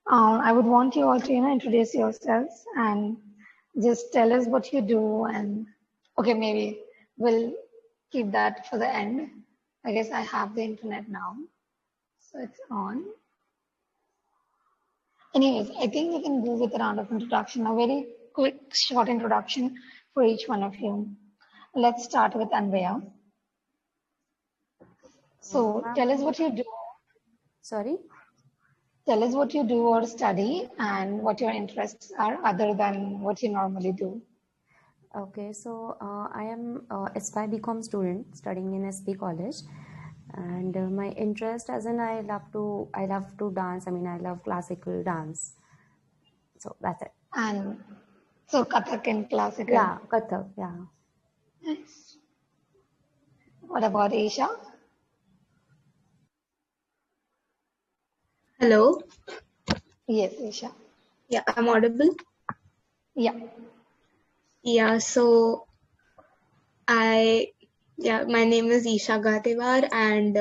I would want you all to, introduce yourselves and just tell us what you do. And okay, maybe we'll keep that for the end. I guess I have the internet now, so it's on. Anyways, I think we can go with a round of introduction, a very quick, short introduction for each one of you. Let's start with Anvaya. So tell us what you do. Sorry? Tell us what you do or study and what your interests are other than what you normally do. Okay, so I am a SY BCom student studying in SP College, and my interest, as in I love to dance. I mean, I love classical dance. So that's it. And so Kathak and classical. Yeah, Kathak. Yeah. Nice. What about Isha? Hello. Yes, Isha. Yeah, I'm audible. Yeah. Yeah, so my name is Isha Gatevar, and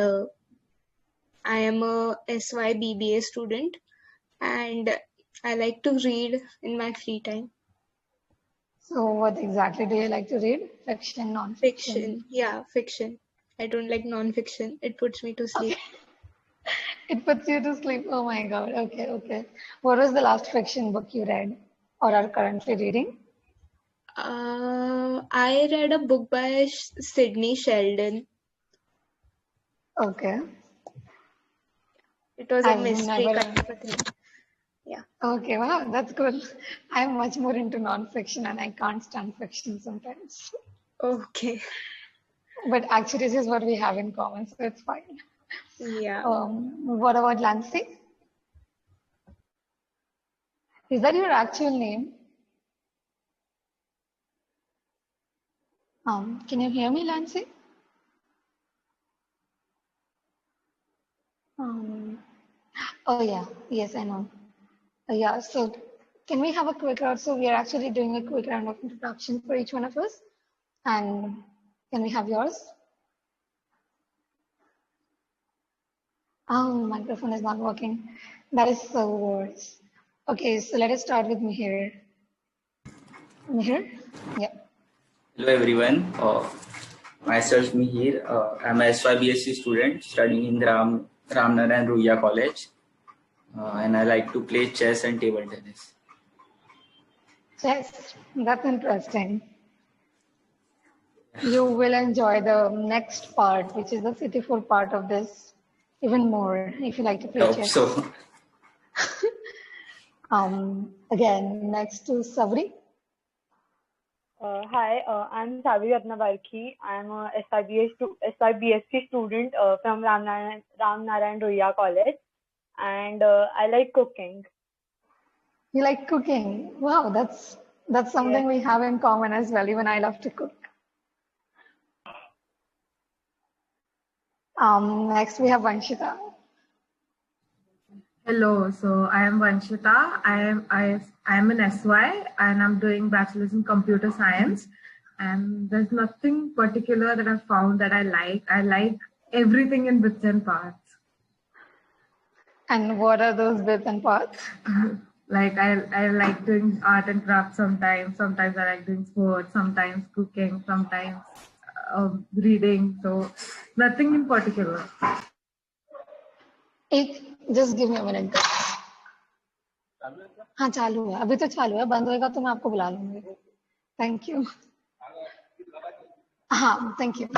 I am a SY BBA student, and I like to read in my free time. So what exactly do you like to read? Fiction, non-fiction? Fiction. Yeah, fiction. I don't like non-fiction. It puts me to sleep. Okay. It puts you to sleep. Oh my God. Okay, okay. What was the last fiction book you read or are currently reading? I read a book by Sidney Sheldon. Okay. It was a mystery kind of a thing. Yeah. Okay, wow, that's good. I'm much more into non-fiction and I can't stand fiction sometimes. Okay. But actually, this is what we have in common, so it's fine. Yeah. What about Lancy? Is that your actual name? Can you hear me, Lancy? Oh yeah, yes, I know. Yeah, so can we have a quick round? So we are actually doing a quick round of introduction for each one of us. And can we have yours? Oh, microphone is not working. That is so worse. Okay, so let us start with Mihir. Mihir? Yeah. Hello everyone. Myself Mihir. I'm a SYBSc student studying in the Ramnaran Ruya College. And I like to play chess and table tennis. Chess, that's interesting. You will enjoy the next part, which is the cityful part of this, even more if you like to play chess. So. Again, next to Savri. Hi, I'm Savri Ratnabarki. I'm a SYBSc student from Ramnaran Ruya College, and I like cooking. You like cooking? Wow, that's something we have in common as well. Even I love to cook. Next we have Vanshita. Hello, so I am Vanshita. I am an SY and I'm doing bachelor's in computer science. And there's nothing particular that I've found that I like. I like everything in bits and parts. And what are those bits and parts? Like I like doing art and craft sometimes. Sometimes I like doing sports. Sometimes cooking. Sometimes reading. So nothing in particular. Just give me a minute. हाँ चालू है अभी तो चालू है बंद होएगा तो मैं आपको बुला लूंगी थैंक यू हाँ thank you.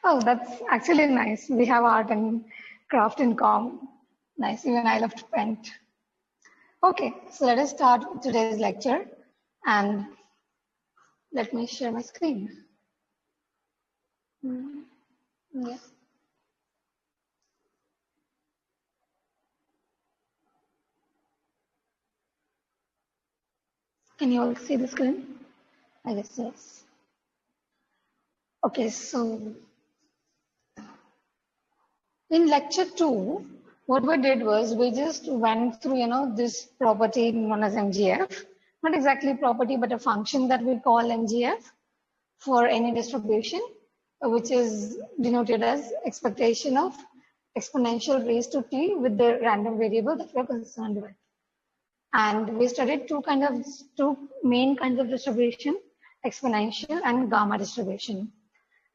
Oh, that's actually nice. We have art and craft in common. Nice. Even I love to paint. Okay, so let us start today's lecture and let me share my screen. Yeah. Can you all see the screen? I guess yes. Okay, so in lecture 2, what we did was we just went through, this property known as MGF. Not exactly property, but a function that we call MGF for any distribution, which is denoted as expectation of exponential raised to t with the random variable that we're concerned with. And we studied two main kinds of distribution, exponential and gamma distribution.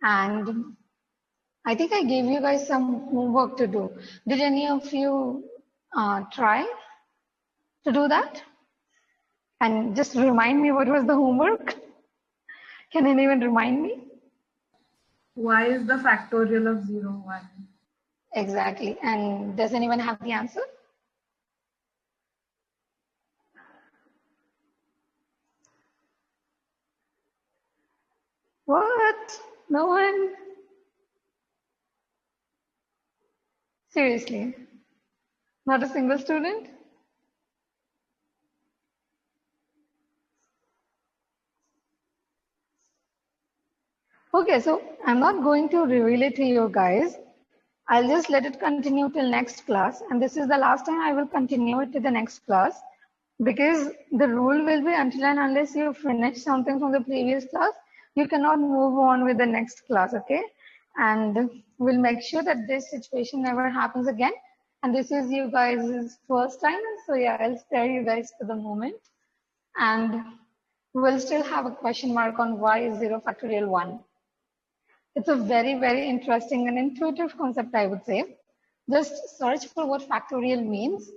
And I think I gave you guys some homework to do. Did any of you try to do that? And just remind me what was the homework? Can anyone remind me? Why is the factorial of 0, 1? Exactly. And does anyone have the answer? What? No one? Seriously? Not a single student? Okay, so I'm not going to reveal it to you guys. I'll just let it continue till next class. And this is the last time I will continue it to the next class, because the rule will be until and unless you finish something from the previous class, you cannot move on with the next class, okay? And we'll make sure that this situation never happens again. And this is you guys' first time. So yeah, I'll spare you guys for the moment. And we'll still have a question mark on why is 0 factorial 1. It's a very, very interesting and intuitive concept, I would say. Just search for what factorial means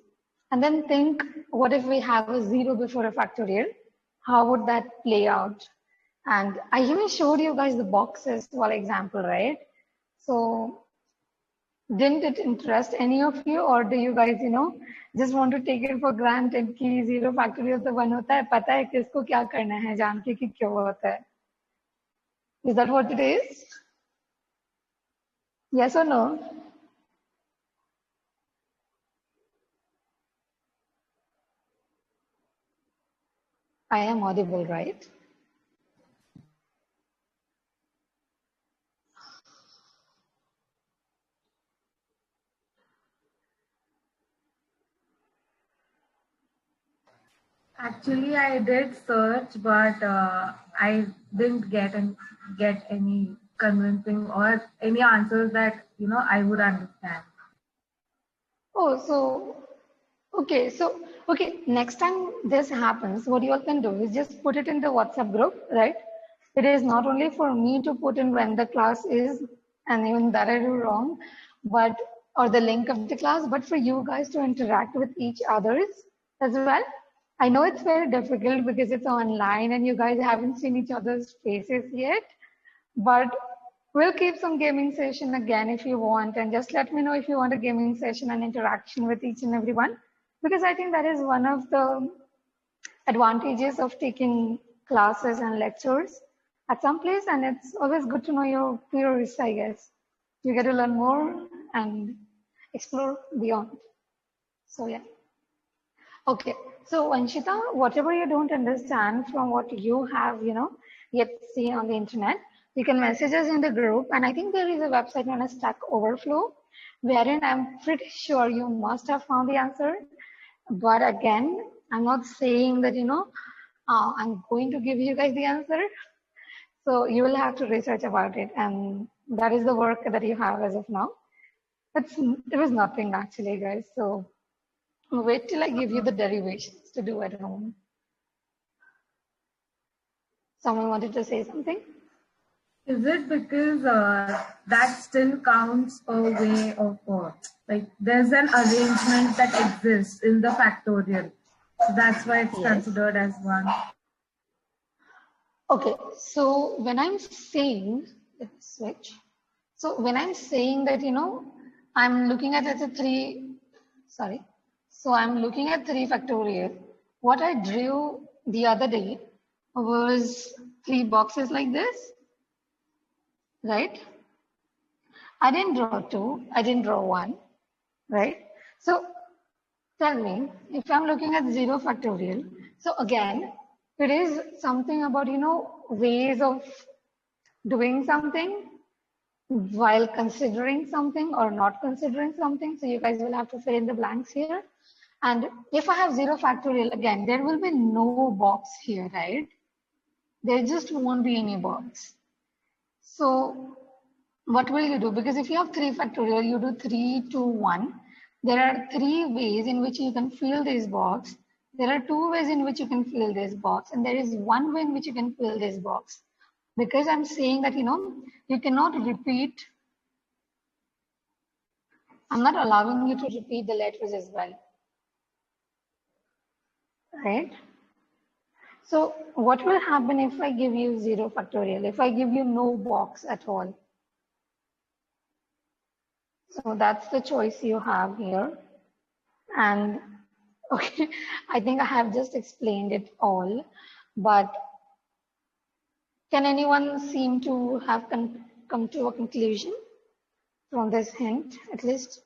and then think, what if we have a 0 before a factorial? How would that play out? And I even showed you guys the boxes for example, right? So didn't it interest any of you, or do you guys, just want to take it for granted कि 0 factorial तो 1 होता है, पता है किसको क्या करना है, जान के कि क्यों होता है? Is that what it is? Yes or no? I am audible, right? Actually, I did search, but I didn't get any convincing or any answers that I would understand. Oh, so okay. Next time this happens, what you all can do is just put it in the WhatsApp group, right? It is not only for me to put in when the class is, and even that I do wrong, or the link of the class, but for you guys to interact with each others as well. I know it's very difficult because it's online and you guys haven't seen each other's faces yet, but we'll keep some gaming session again if you want, and just let me know if you want a gaming session and interaction with each and everyone, because I think that is one of the advantages of taking classes and lectures at some place, and it's always good to know your peers, I guess. You get to learn more and explore beyond. So yeah. Okay, so Vanshita, whatever you don't understand from what you have, yet seen on the internet, you can message us in the group. And I think there is a website known as Stack Overflow, wherein I'm pretty sure you must have found the answer. But again, I'm not saying that, I'm going to give you guys the answer. So you will have to research about it. And that is the work that you have as of now. It was nothing actually, guys. So wait till I give you the derivations to do at home. Someone wanted to say something? Is it because that still counts a way of, like there's an arrangement that exists in the factorial. So that's why it's considered as 1. Okay, so when I'm saying, let's switch. So when I'm saying that, I'm looking at it as So I'm looking at 3 factorial. What I drew the other day was 3 boxes like this, right? I didn't draw 2, I didn't draw 1, right? So tell me, if I'm looking at 0 factorial, so again, it is something about, ways of doing something while considering something or not considering something. So you guys will have to fill in the blanks here. And if I have 0 factorial, again, there will be no box here, right? There just won't be any box. So what will you do? Because if you have 3 factorial, you do 3, 2, 1. There are 3 ways in which you can fill this box. There are 2 ways in which you can fill this box. And there is 1 way in which you can fill this box. Because I'm saying that, you cannot repeat. I'm not allowing you to repeat the letters as well. Right? So what will happen if I give you 0 factorial? If I give you no box at all? So that's the choice you have here. And okay, I think I have just explained it all, but can anyone seem to have come to a conclusion from this hint, at least?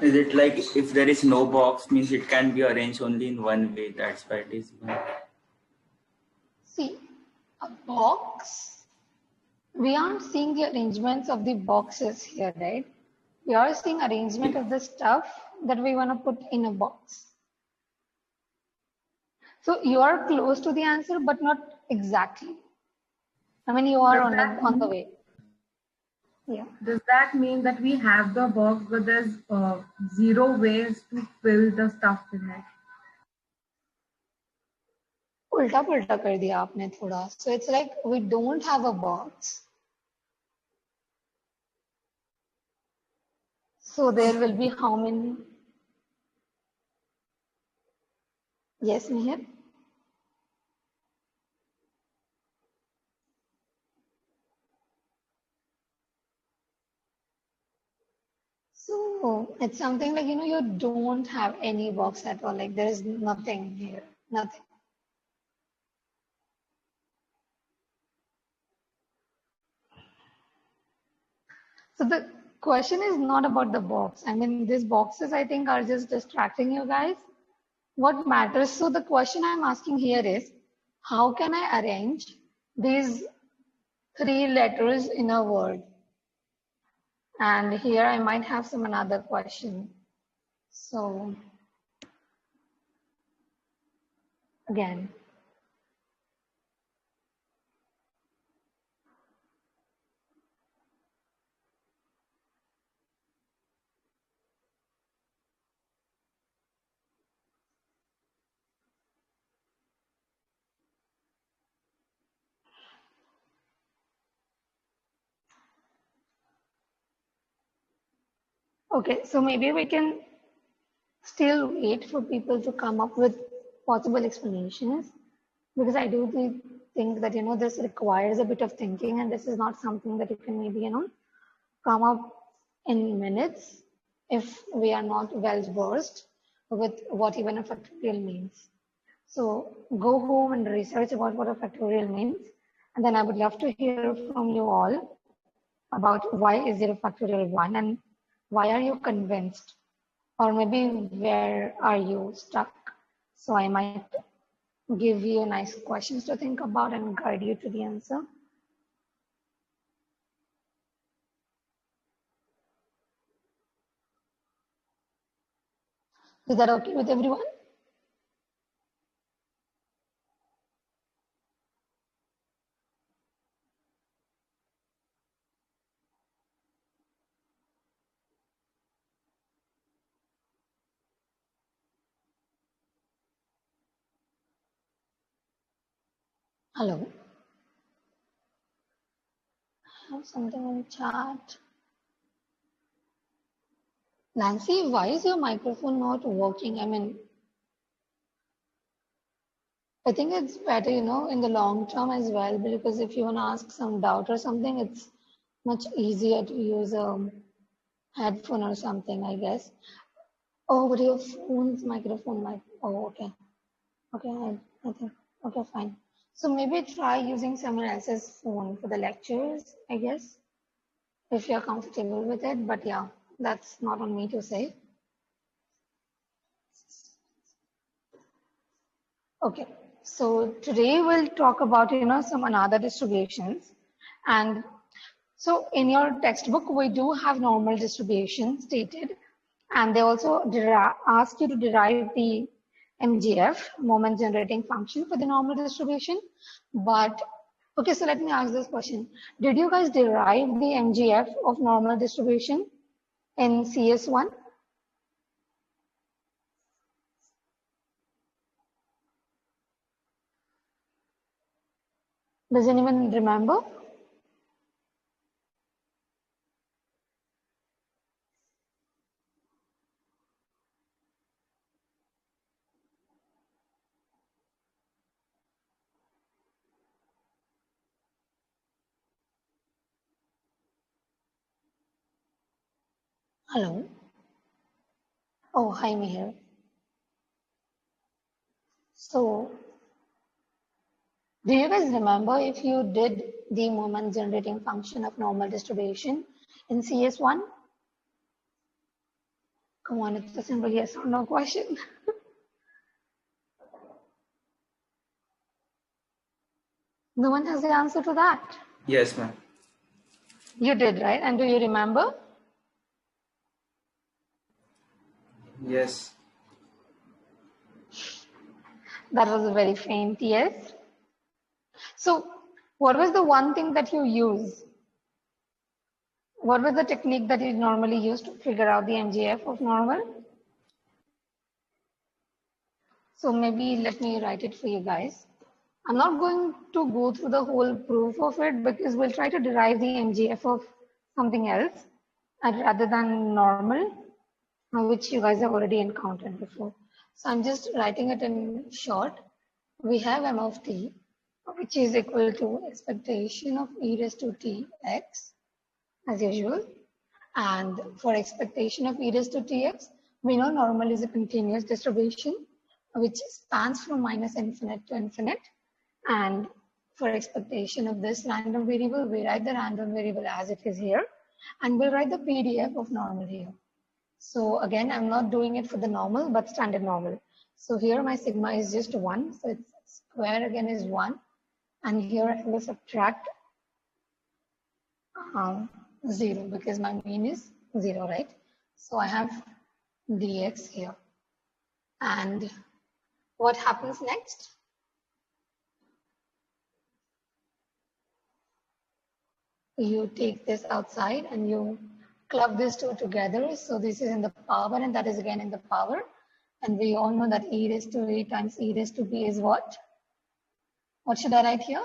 Is it like if there is no box, means it can be arranged only in one way? That's why it is one. See, a box, we aren't seeing the arrangements of the boxes here, right? We are seeing arrangement of the stuff that we want to put in a box. So you are close to the answer, but not exactly. I mean, you are on the way. Yeah. Does that mean that we have the box, but there's 0 ways to fill the stuff in it? उल्टा पुल्टा कर दिया आपने थोड़ा. So it's like we don't have a box. So there will be how many? Yes, Mihir? So it's something like, you don't have any box at all. Like there is nothing here, nothing. So the question is not about the box. I mean, these boxes, I think, are just distracting you guys. What matters? So the question I'm asking here is, how can I arrange these 3 letters in a word? And here I might have some another question. So again, okay, so maybe we can still wait for people to come up with possible explanations, because I do think that, this requires a bit of thinking, and this is not something that you can maybe, come up in minutes if we are not well versed with what even a factorial means. So go home and research about what a factorial means, and then I would love to hear from you all about why is 0 factorial 1 and why are you convinced, or maybe where are you stuck? So I might give you nice questions to think about and guide you to the answer. Is that okay with everyone? Hello. I have something in chat. Nancy, why is your microphone not working? I mean, I think it's better, in the long term as well, because if you want to ask some doubt or something, it's much easier to use a headphone or something, I guess. Oh, but your phone's microphone might, oh, okay. Okay, I think, okay, fine. So maybe try using someone else's phone for the lectures, I guess, if you're comfortable with it. But yeah, that's not on me to say. Okay, so today we'll talk about, some another distributions. And so in your textbook, we do have normal distribution stated. And they also ask you to derive the MGF, moment generating function, for the normal distribution. But, okay, so let me ask this question. Did you guys derive the MGF of normal distribution in CS1? Does anyone remember? Hello? Oh, hi, Mihir. So, do you guys remember if you did the moment generating function of normal distribution in CS1? Come on, it's a simple yes or no question. No one has the answer to that. Yes, ma'am. You did, right? And do you remember? Yes. That was a very faint yes. So, what was the one thing that you use? What was the technique that you normally use to figure out the MGF of normal? So maybe let me write it for you guys. I'm not going to go through the whole proof of it because we'll try to derive the MGF of something else rather than normal, which you guys have already encountered before. So I'm just writing it in short. We have m of t, which is equal to expectation of e raised to t x as usual. And for expectation of e raised to tx, we know normal is a continuous distribution which spans from minus infinite to infinite. And for expectation of this random variable, we write the random variable as it is here, and we'll write the PDF of normal here. So again, I'm not doing it for the normal, but standard normal. So here my sigma is just 1, so it's square again is 1, and here I will subtract 0 because my mean is 0, right? So I have dx here. And what happens next? You take this outside and you club these two together. So this is in the power and that is again in the power. And we all know that e raised to a times e raised to b is what? What should I write here?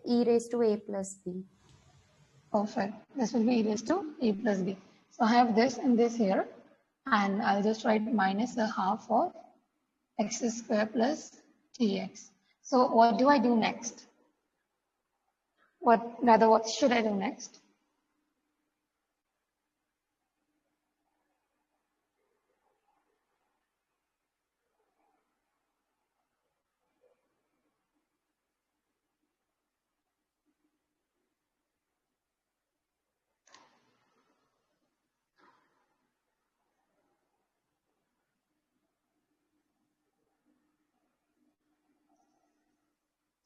E raised to a plus b. Perfect. This will be e raised to a plus b. So I have this and this here. And I'll just write minus a half of x square plus tx. So what do I do next? What should I do next?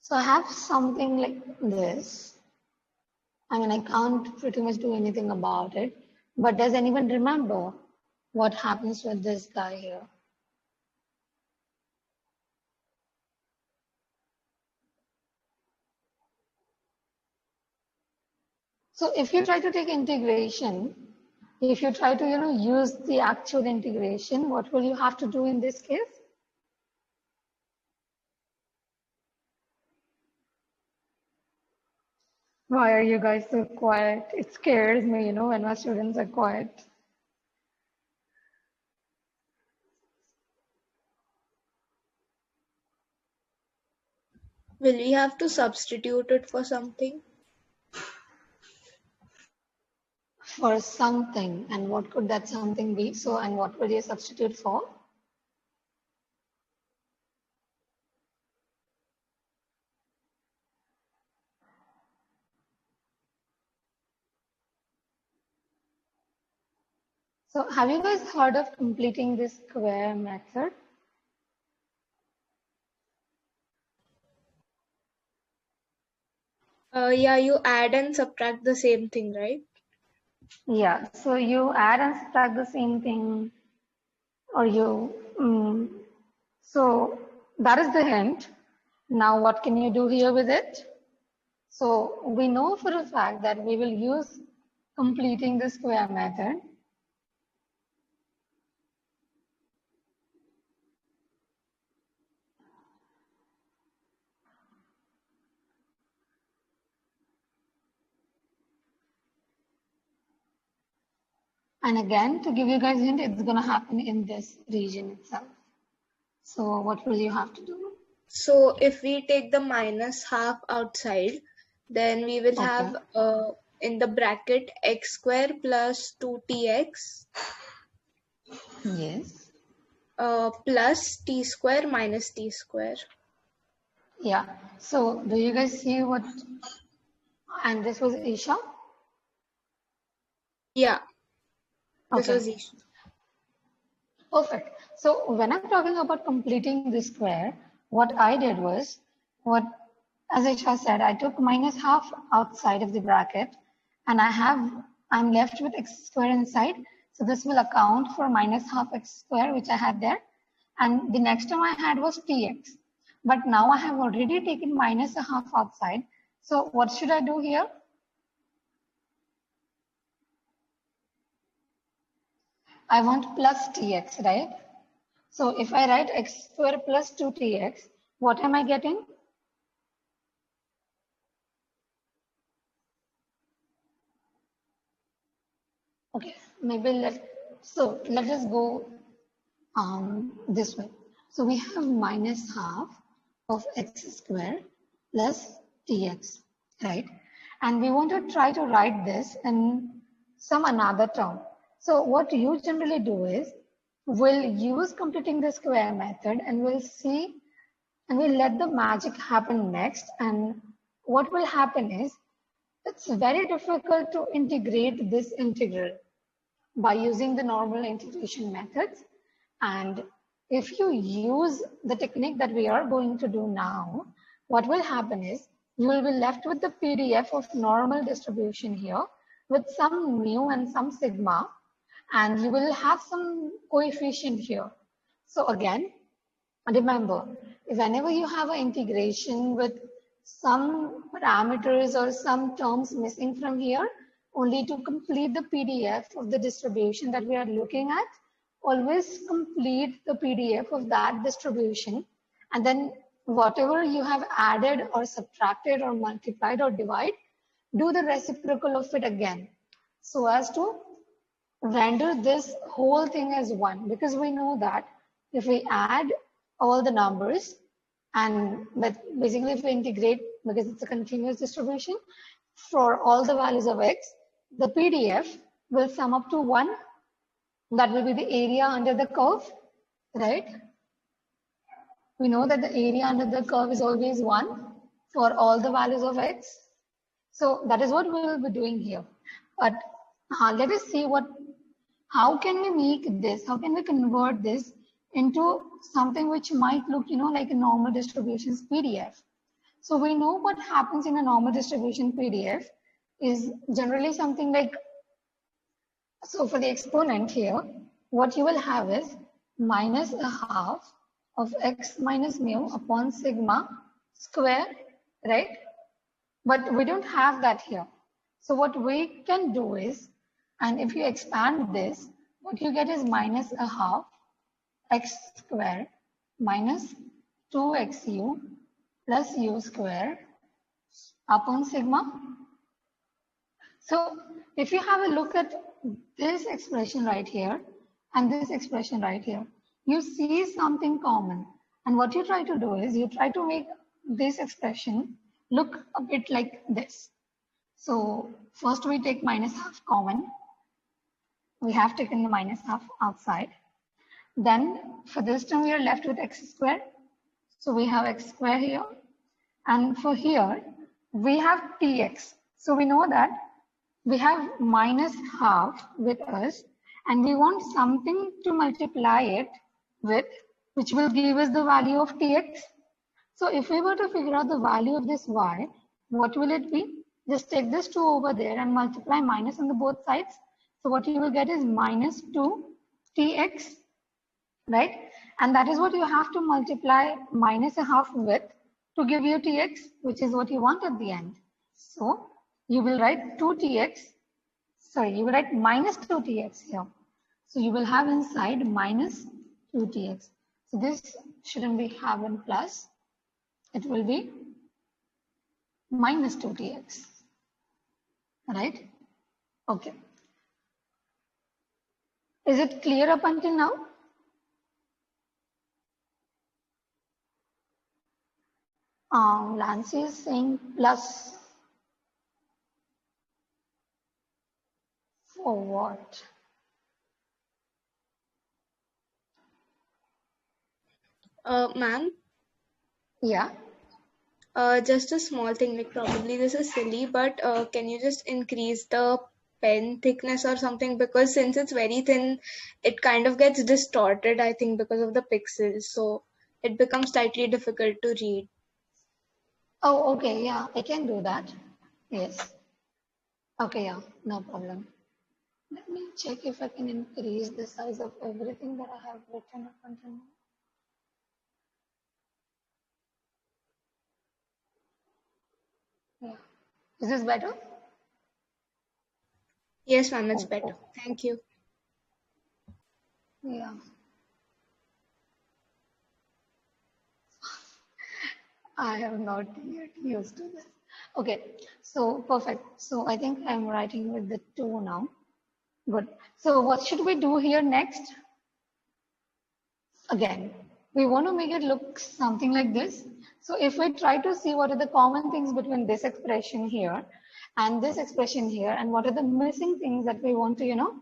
So I have something like this. I mean, I can't pretty much do anything about it. But does anyone remember what happens with this guy here? So if you try to take integration, if you try to, use the actual integration, what will you have to do in this case? Why are you guys so quiet? It scares me, when my students are quiet. Will we have to substitute it for something? For something, and what could that something be? So, and what will you substitute for? So have you guys heard of completing this square method? Yeah, you add and subtract the same thing, right? Yeah, so you add and subtract the same thing, or so that is the hint. Now what can you do here with it? So we know for a fact that we will use completing the square method. And again, to give you guys a hint, it's going to happen in this region itself. So what will you have to do? So if we take the minus half outside, then we will have in the bracket x square plus 2tx. Yes. Plus t square minus t square. Yeah. So do you guys see what? And this was Isha? Yeah. This Okay. was Isha. Perfect. So when I'm talking about completing the square, what I did was, as Isha said, I took minus half outside of the bracket, and I'm left with x square inside. So this will account for minus half x square, which I had there. And the next term I had was tx. But now I have already taken minus a half outside. So what should I do here? I want plus tx, right? So if I write x square plus 2tx, what am I getting? Okay, maybe let us go this way. So we have minus half of x square plus tx, right? And we want to try to write this in some another term. So what you generally do is, we'll use completing the square method, and we'll see, and we'll let the magic happen next. And what will happen is, it's very difficult to integrate this integral by using the normal integration methods. And if you use the technique that we are going to do now, what will happen is, you will be left with the PDF of normal distribution here with some mu and some sigma, and you will have some coefficient here. So again, remember, whenever you have an integration with some parameters or some terms missing from here, only to complete the PDF of the distribution that we are looking at, always complete the PDF of that distribution, and then whatever you have added or subtracted or multiplied or divide, do the reciprocal of it again, so as to render this whole thing as one, because we know that if we add all the numbers, and but basically if we integrate, because it's a continuous distribution for all the values of x, the PDF will sum up to 1. That will be the area under the curve, right? We know that the area under the curve is always 1 for all the values of x. So that is what we will be doing here. But let us see how can we make this, how can we convert this into something which might look, like a normal distributions PDF. So we know what happens in a normal distribution PDF is generally something like, so for the exponent here, what you will have is minus a half of x minus mu upon sigma square, right? But we don't have that here. So what we can do is, and if you expand this, what you get is minus a half x square minus 2xu plus u square upon sigma. So if you have a look at this expression right here and this expression right here, you see something common. And what you try to do is, you try to make this expression look a bit like this. So first we take minus half common. We have taken the minus half outside. Then for this term, we are left with x square. So we have x square here. And for here, we have tx. So we know that we have minus half with us, and we want something to multiply it with, which will give us the value of tx. So if we were to figure out the value of this y, what will it be? just take this 2 over there and multiply minus on the both sides. So what you will get is minus 2tx, right? And that is what you have to multiply minus a half with to give you tx, which is what you want at the end. So you will write 2tx, sorry, you will write minus 2tx here. So you will have inside minus 2tx. So this shouldn't be having plus, it will be minus 2tx, right? Okay. Is it clear up until now? Lancy is saying plus for what? Ma'am, Yeah. just a small thing, like probably this is silly, but can you just increase the pen thickness or something? Because since it's very thin, it kind of gets distorted, I think, because of the pixels. So it becomes slightly difficult to read. Oh, okay. Yeah, I can do that. Yes. Okay, yeah, no problem. Let me check if I can increase the size of everything that I have written up until now. Yeah. Is this better? Yes, ma'am, it's Oh, better. Thank you. yeah. I have not yet used to this. Okay, so perfect. So I think I'm writing with the 2 now. Good. So what should we do here next? Again, we want to make it look something like this. So if we try to see what are the common things between this expression here and this expression here, and what are the missing things that we want to,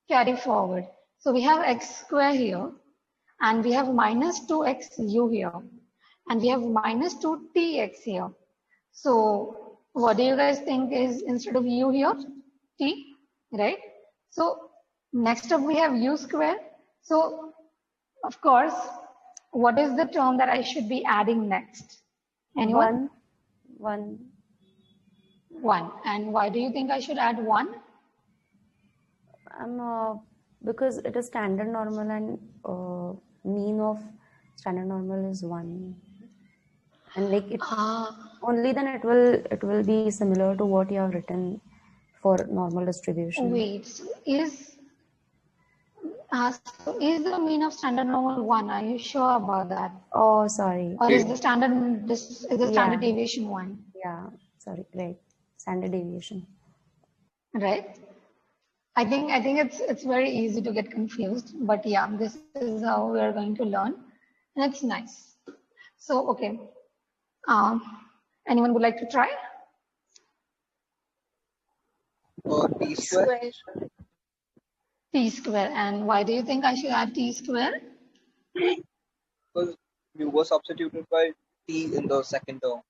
carry forward. So we have x square here, and we have minus 2xu here, and we have minus 2tx here. So what do you guys think is instead of u here? T, right? So next up we have u square. So of course, what is the term that I should be adding next? Anyone? 1. 1. And why do you think I should add 1? Because it is standard normal and mean of standard normal is 1. And like it, only then it will be similar to what you have written for normal distribution. Wait, so is the mean of standard normal 1? Are you sure about that? Oh, sorry. Or is the standard deviation 1? Yeah, sorry, right. Standard deviation. Right? I think it's very easy to get confused, but yeah, this is how we are going to learn, and it's nice. So okay, anyone would like to try? T square. T square, and why do you think I should add T square? Because mu was substituted by T in the second term.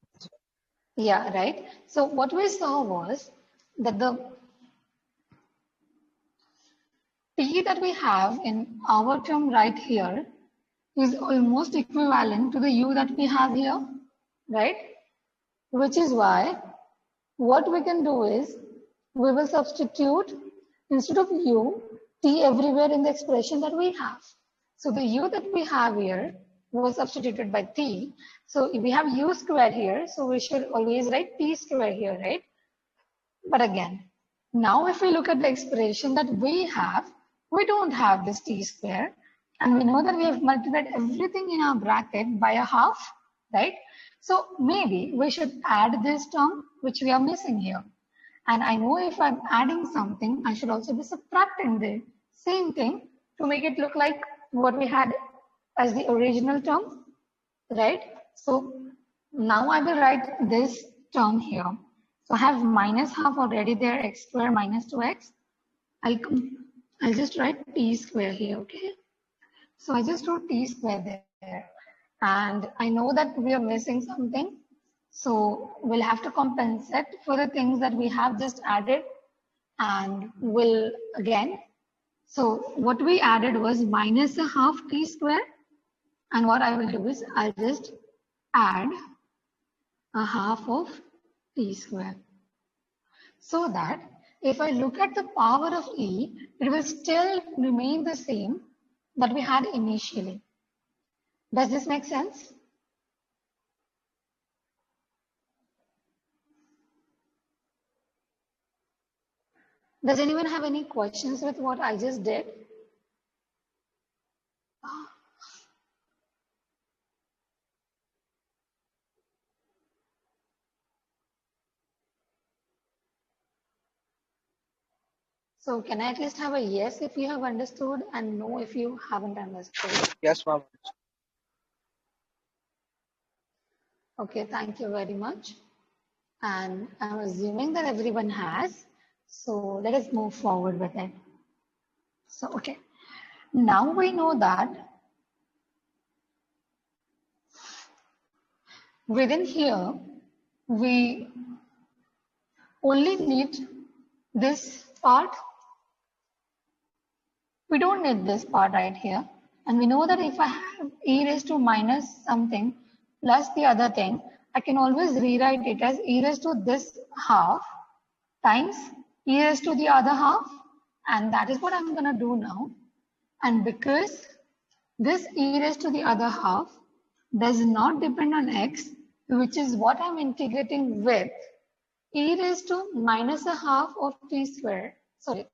Yeah, right. So what we saw was that the T that we have in our term right here is almost equivalent to the U that we have here, right? Which is why what we can do is we will substitute instead of U, T everywhere in the expression that we have. So the U that we have here was substituted by T. So if we have U square here, so we should always write T square here, right? But again, now if we look at the expression that we have, we don't have this T square. And we know that we have multiplied everything in our bracket by a half, right? So maybe we should add this term, which we are missing here. And I know if I'm adding something, I should also be subtracting the same thing to make it look like what we had as the original term, right? So now I will write this term here. So I have minus half already there, x square minus 2x. I'll just write t square here, okay? So I just wrote t square there. And I know that we are missing something. So we'll have to compensate for the things that we have just added, and we'll again. So what we added was minus a half t square. And what I will do is I'll just add a half of t square. So that if I look at the power of e, it will still remain the same that we had initially. Does this make sense? Does anyone have any questions with what I just did? So can I at least have a yes if you have understood and no if you haven't understood? Yes, ma'am. Okay, thank you very much. And I'm assuming that everyone has. So let us move forward with it. So, okay. Now we know that within here, we only need this part. We don't need this part right here. And we know that if I have e raised to minus something plus the other thing, I can always rewrite it as e raised to this half times e raised to the other half. And that is what I'm going to do now. And because this e raised to the other half does not depend on x, which is what I'm integrating with, e raised to minus a half of t square, sorry,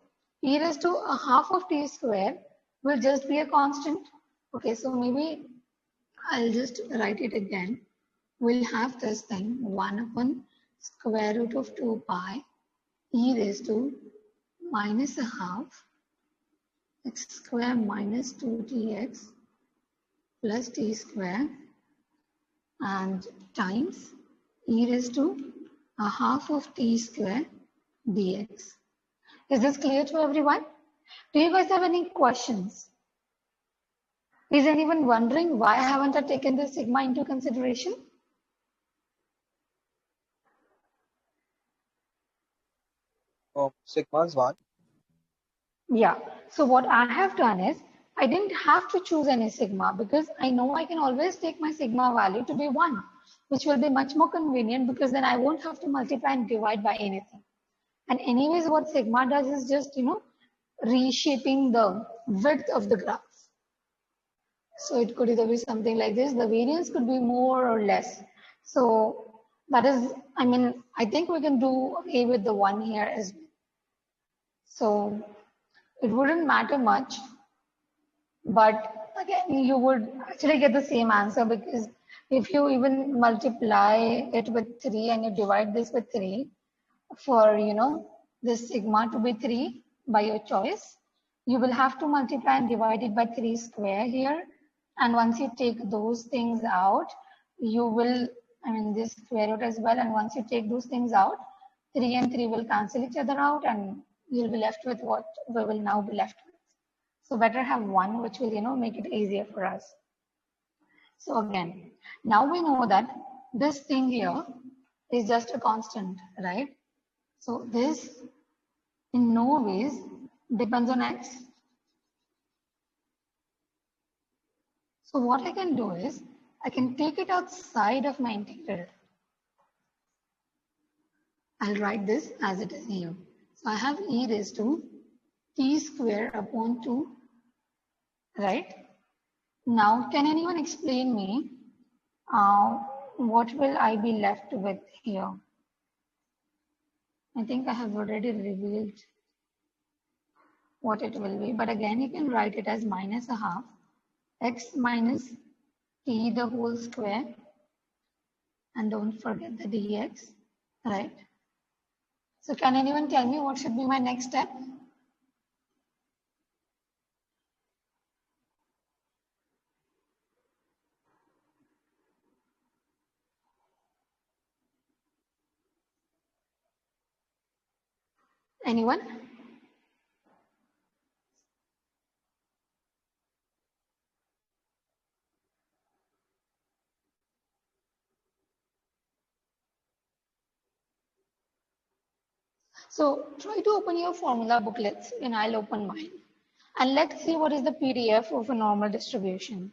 e raised to a half of t square will just be a constant. Okay, so maybe I'll just write it again. We'll have this thing 1 upon square root of 2 pi e raised to minus a half x square minus 2tx plus t square and times e raised to a half of t square dx. Is this clear to everyone? Do you guys have any questions? Is anyone wondering why haven't I taken the sigma into consideration? Sigma is 1. Yeah, so what I have done is I didn't have to choose any sigma because I know I can always take my sigma value to be 1, which will be much more convenient because then I won't have to multiply and divide by anything. And anyways, what sigma does is just, reshaping the width of the graph. So it could either be something like this. The variance could be more or less. So that is, I think we can do away with the 1 here as well. So it wouldn't matter much, but again, you would actually get the same answer because if you even multiply it with 3 and you divide this with 3 for, this sigma to be 3 by your choice, you will have to multiply and divide it by 3 square here. And once you take those things out, you will, this square root as well. And once you take those things out, 3 and 3 will cancel each other out and you'll be left with what we will now be left with. So better have 1, which will, make it easier for us. So again, now we know that this thing here is just a constant, right? So this in no ways depends on x. So what I can do is I can take it outside of my integral. I'll write this as it is here. So I have e raised to t square upon 2, right? Now, can anyone explain me what will I be left with here? I think I have already revealed what it will be, but again, you can write it as minus a half x minus t the whole square, and don't forget the dx, right? So can anyone tell me what should be my next step? Anyone? So try to open your formula booklets and I'll open mine. And let's see what is the PDF of a normal distribution.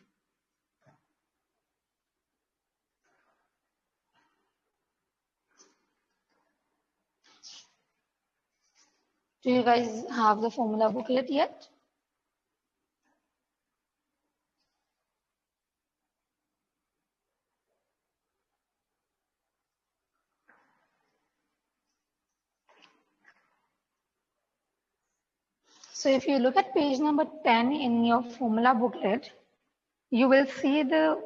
Do you guys have the formula booklet yet? So if you look at page number 10 in your formula booklet, you will see the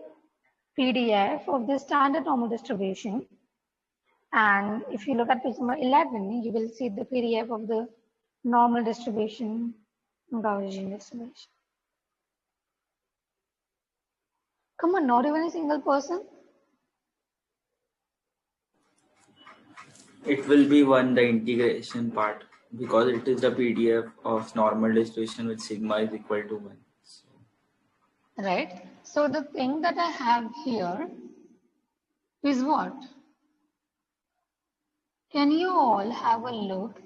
PDF of the standard normal distribution. And if you look at page number 11, you will see the PDF of the normal distribution, Gaussian distribution. Come on, not even a single person. It will be the integration part, because it is the PDF of normal distribution with sigma is equal to 1. So. Right. So the thing that I have here is what? Can you all have a look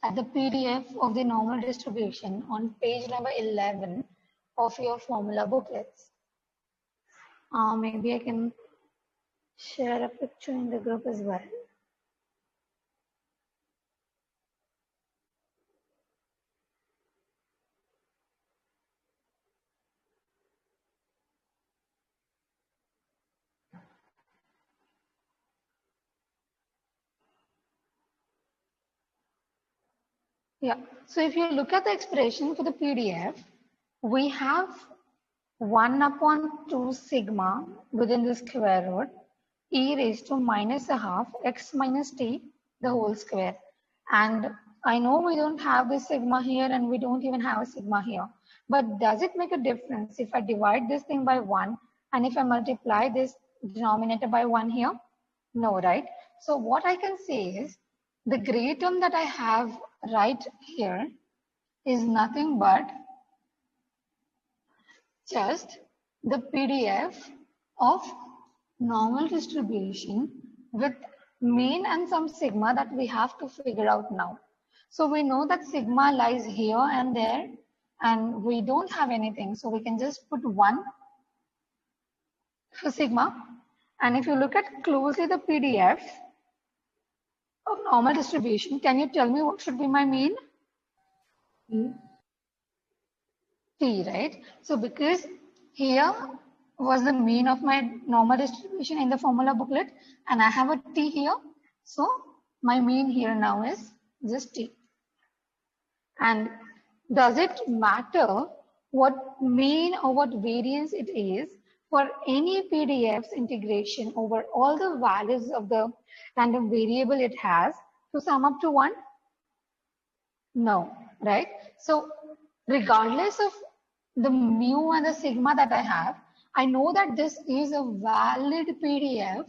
at the PDF of the normal distribution on page number 11 of your formula booklets? Maybe I can share a picture in the group as well. Yeah, so if you look at the expression for the PDF, we have 1 upon 2 sigma within the square root e raised to minus a half x minus t the whole square. And I know we don't have the sigma here and we don't even have a sigma here. But does it make a difference if I divide this thing by 1 and if I multiply this denominator by 1 here? No, right? So what I can say is the gray term that I have right here is nothing but just the PDF of normal distribution with mean and some sigma that we have to figure out now. So we know that sigma lies here and there and we don't have anything. So we can just put 1 for sigma. And if you look at closely the PDF of normal distribution, can you tell me what should be my mean? T, right? So because here was the mean of my normal distribution in the formula booklet and I have a T here. So my mean here now is just T. And does it matter what mean or what variance it is for any PDF's integration over all the values of the random variable it has to sum up to 1? No, right? So regardless of the mu and the sigma that I have, I know that this is a valid PDF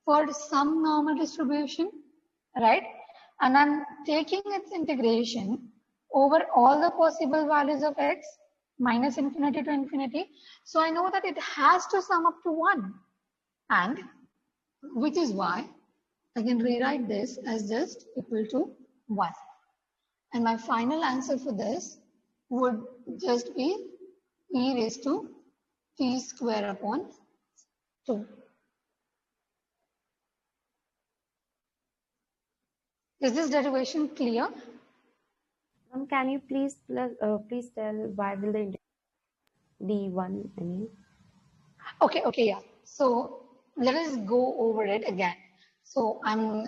for some normal distribution, right? And I'm taking its integration over all the possible values of x minus infinity to infinity. So I know that it has to sum up to 1. And which is why I can rewrite this as just equal to 1. And my final answer for this would just be e raised to t square upon 2. Is this derivation clear? Can you please tell why will the be 1? I mean. Okay, yeah. So let us go over it again. So I'm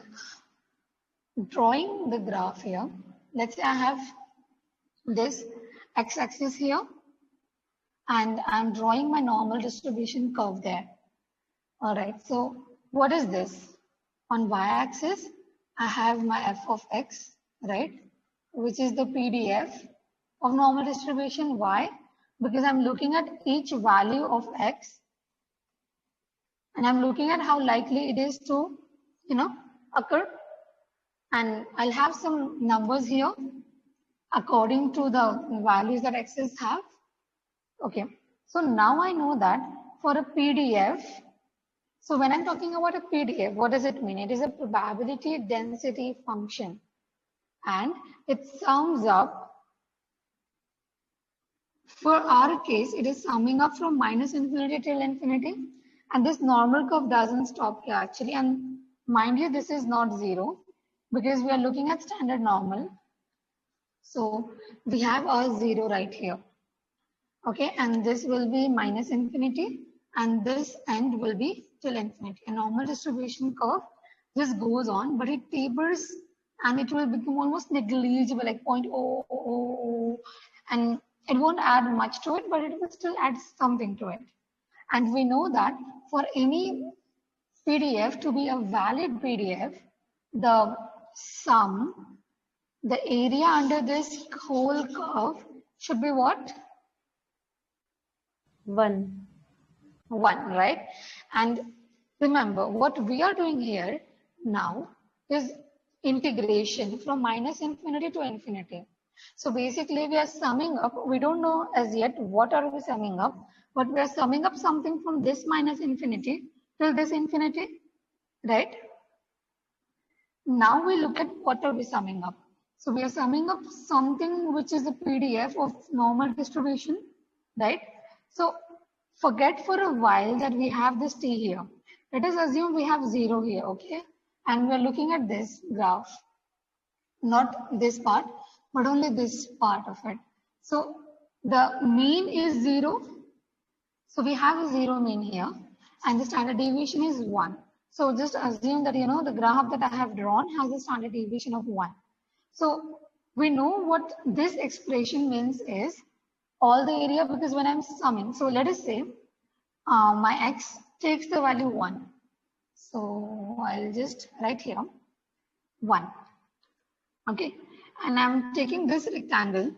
drawing the graph here. Let's say I have this x-axis here and I'm drawing my normal distribution curve there. All right, so what is this? On y-axis, I have my f of x, right? Which is the PDF of normal distribution. Why? Because I'm looking at each value of x and I'm looking at how likely it is to, occur. And I'll have some numbers here according to the values that x's have. Okay, so now I know that for a PDF, so when I'm talking about a PDF, what does it mean? It is a probability density function. And it sums up, for our case, it is summing up from minus infinity till infinity. And this normal curve doesn't stop here actually. And mind you, this is not 0 because we are looking at standard normal. So we have a 0 right here. Okay, and this will be minus infinity, and this end will be till infinity. A normal distribution curve just goes on, but it tapers and it will become almost negligible, like 0.000, and it won't add much to it, but it will still add something to it. And we know that for any PDF to be a valid PDF, the sum, the area under this whole curve should be what? 1. 1, right? And remember, what we are doing here now is integration from minus infinity to infinity. So basically we are summing up, we don't know as yet what are we summing up, but we are summing up something from this minus infinity till this infinity, right? Now we look at what are we summing up. So we are summing up something which is a PDF of normal distribution, right? So forget for a while that we have this t here. Let us assume we have 0 here, okay? And we are looking at this graph, not this part, but only this part of it. So the mean is 0. So we have a 0 mean here, and the standard deviation is 1. So just assume that, the graph that I have drawn has a standard deviation of 1. So we know what this expression means is all the area, because when I'm summing, so let us say my x takes the value 1. So I'll just write here 1. Okay. And I'm taking this rectangle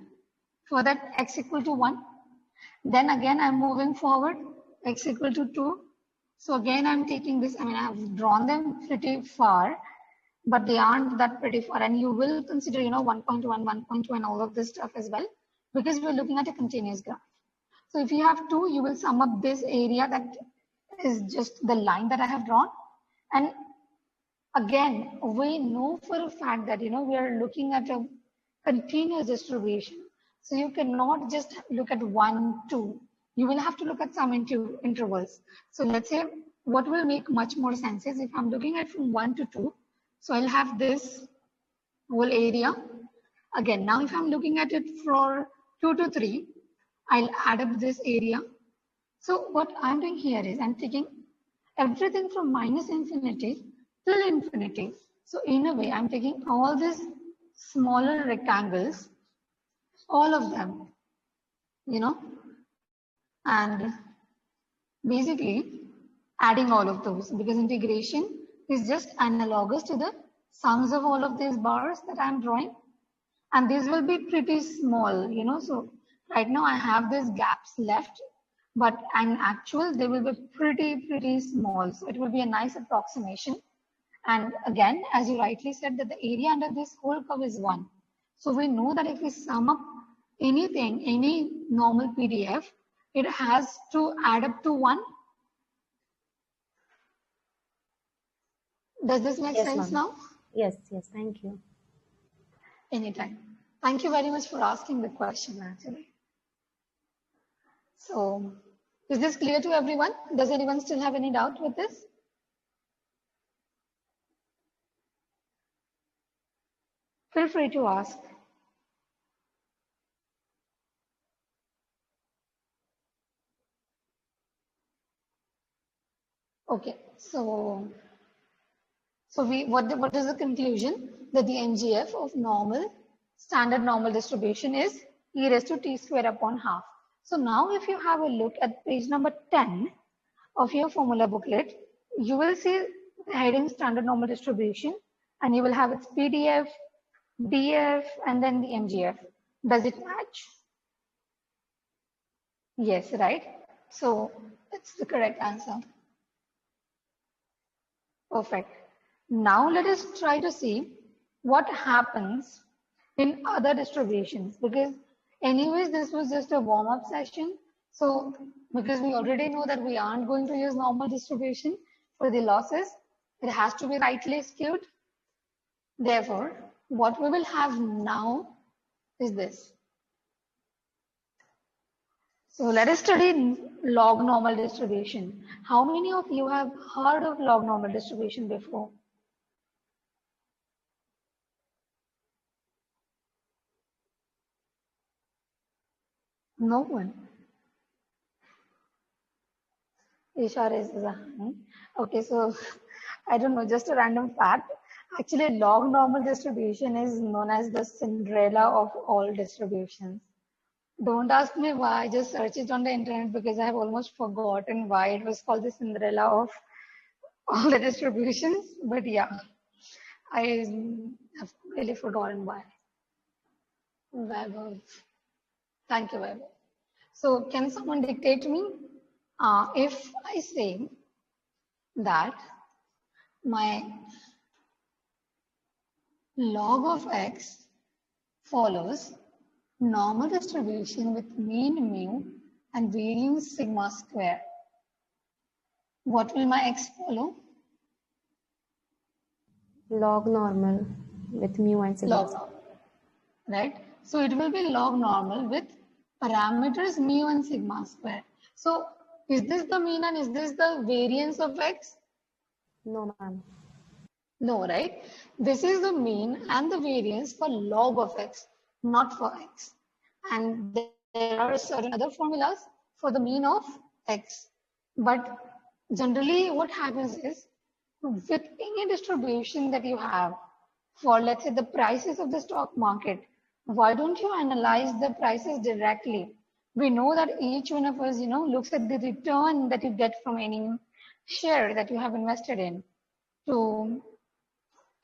for that x equal to 1. Then again, I'm moving forward, x equal to 2. So again, I'm taking this, I have drawn them pretty far, but they aren't that pretty far. And you will consider, 1.1, 1.2 and all of this stuff as well, because we're looking at a continuous graph. So if you have 2, you will sum up this area that is just the line that I have drawn. And again, we know for a fact that, we are looking at a continuous distribution. So you cannot just look at 1, 2. You will have to look at some intervals. So let's say what will make much more sense is if I'm looking at from 1 to 2, so I'll have this whole area. Again, now if I'm looking at it for 2 to 3, I'll add up this area. So what I'm doing here is I'm taking everything from minus infinity till infinity. So in a way, I'm taking all these smaller rectangles, all of them, and basically adding all of those, because integration is just analogous to the sums of all of these bars that I'm drawing. And these will be pretty small, so right now I have these gaps left, but in actual, they will be pretty small. So it will be a nice approximation. And again, as you rightly said, that the area under this whole curve is 1. So we know that if we sum up anything, any normal PDF, it has to add up to 1. Does this make sense now? Yes, thank you. Anytime. Thank you very much for asking the question, actually. So, is this clear to everyone? Does anyone still have any doubt with this? Feel free to ask. Okay, so what is the conclusion? That the MGF of standard normal distribution is e raised to t square upon half. So now if you have a look at page number 10 of your formula booklet, you will see the heading standard normal distribution, and you will have its PDF, DF, and then the MGF. Does it match? Yes, right? So it's the correct answer. Perfect. Now let us try to see what happens in other distributions, because anyways, this was just a warm-up session. So because we already know that we aren't going to use normal distribution for the losses, it has to be rightly skewed. Therefore, what we will have now is this. So let us study log normal distribution. How many of you have heard of log normal distribution before? No one. Isha raises a hand. Okay, so I don't know, just a random fact. Actually, log normal distribution is known as the Cinderella of all distributions. Don't ask me why, I just searched it on the internet because I have almost forgotten why it was called the Cinderella of all the distributions. But yeah, I have really forgotten why. Vaibhav. Thank you, Vaibhav. So can someone dictate me? If I say that my log of x follows normal distribution with mean mu and variance sigma square, what will my x follow? Log normal with mu and sigma. Log normal, right? So it will be log normal with parameters mu and sigma square. So is this the mean and is this the variance of x? No, ma'am. No, right? This is the mean and the variance for log of x, not for x. And there are certain other formulas for the mean of x. But generally what happens is, with any distribution that you have for, let's say, the prices of the stock market, why don't you analyze the prices directly? We know that each one of us, looks at the return that you get from any share that you have invested in to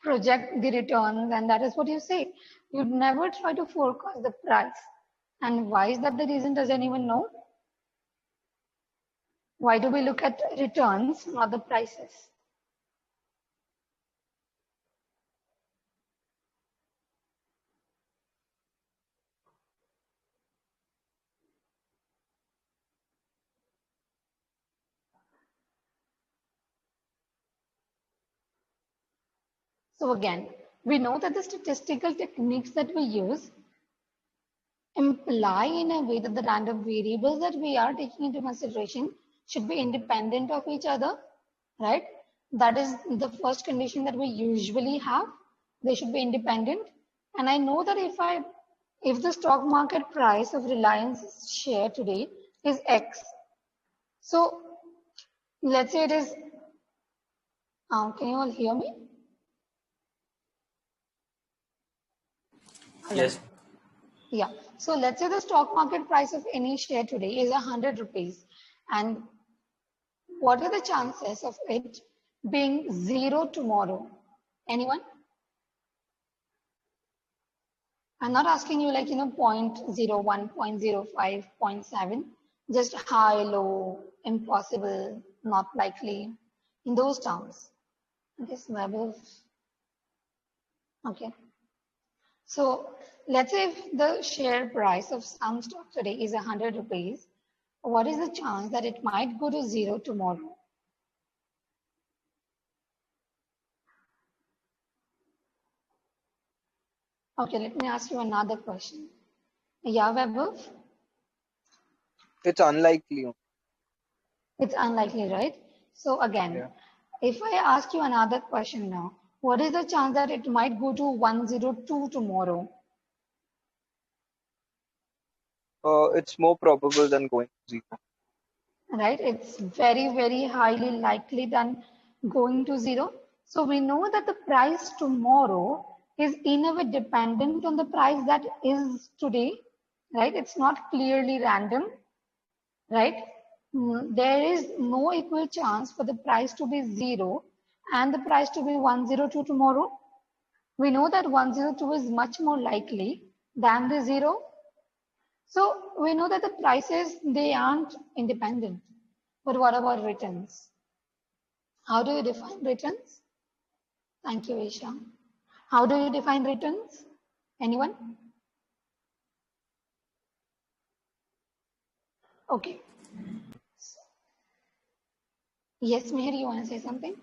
project the returns, and that is what you say. You'd never try to forecast the price. And why is that the reason? Does anyone know? Why do we look at returns, not the prices? So again, we know that the statistical techniques that we use imply in a way that the random variables that we are taking into consideration should be independent of each other, right? That is the first condition that we usually have. They should be independent. And I know that if the stock market price of Reliance share today is X, so let's say it is, can you all hear me? Yes. Yeah. So let's say the stock market price of any share today is 100 rupees. And what are the chances of it being 0 tomorrow? Anyone? I'm not asking you like, 0.01, 0.05, 0.7, just high, low, impossible, not likely, in those terms. Okay. So let's say if the share price of some stock today is 100 rupees, what is the chance that it might go to 0 tomorrow? Okay, let me ask you another question. Yeah, Vaibhav? It's unlikely. It's unlikely, right? So again, if I ask you another question now, what is the chance that it might go to 102 tomorrow? It's more probable than going to 0. Right? It's very, very highly likely than going to 0. So we know that the price tomorrow is in a way dependent on the price that is today, right? It's not clearly random, right? There is no equal chance for the price to be 0 and the price to be 102 tomorrow. We know that 102 is much more likely than the 0. So we know that the prices, they aren't independent. But what about returns? How do you define returns? Thank you, Isha. How do you define returns? Anyone? Okay. Yes, Meher, you want to say something?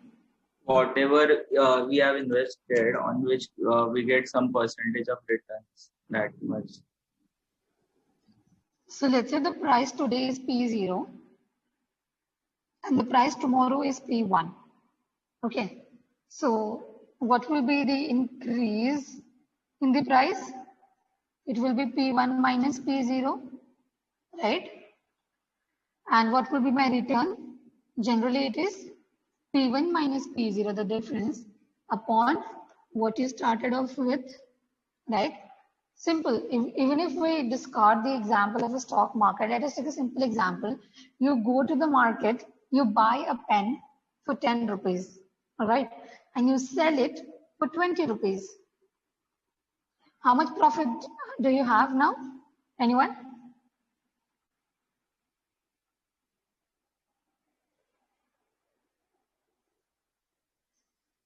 Whatever we have invested, on which we get some percentage of returns, that much. So let's say the price today is P0 and the price tomorrow is P1. Okay. So what will be the increase in the price? It will be P1 minus P0, right? And what will be my return? Generally, it is P1 minus P0, the difference, upon what you started off with, right? Simple. Even if we discard the example of a stock market, let us take a simple example. You go to the market, you buy a pen for 10 rupees, all right? And you sell it for 20 rupees. How much profit do you have now? Anyone?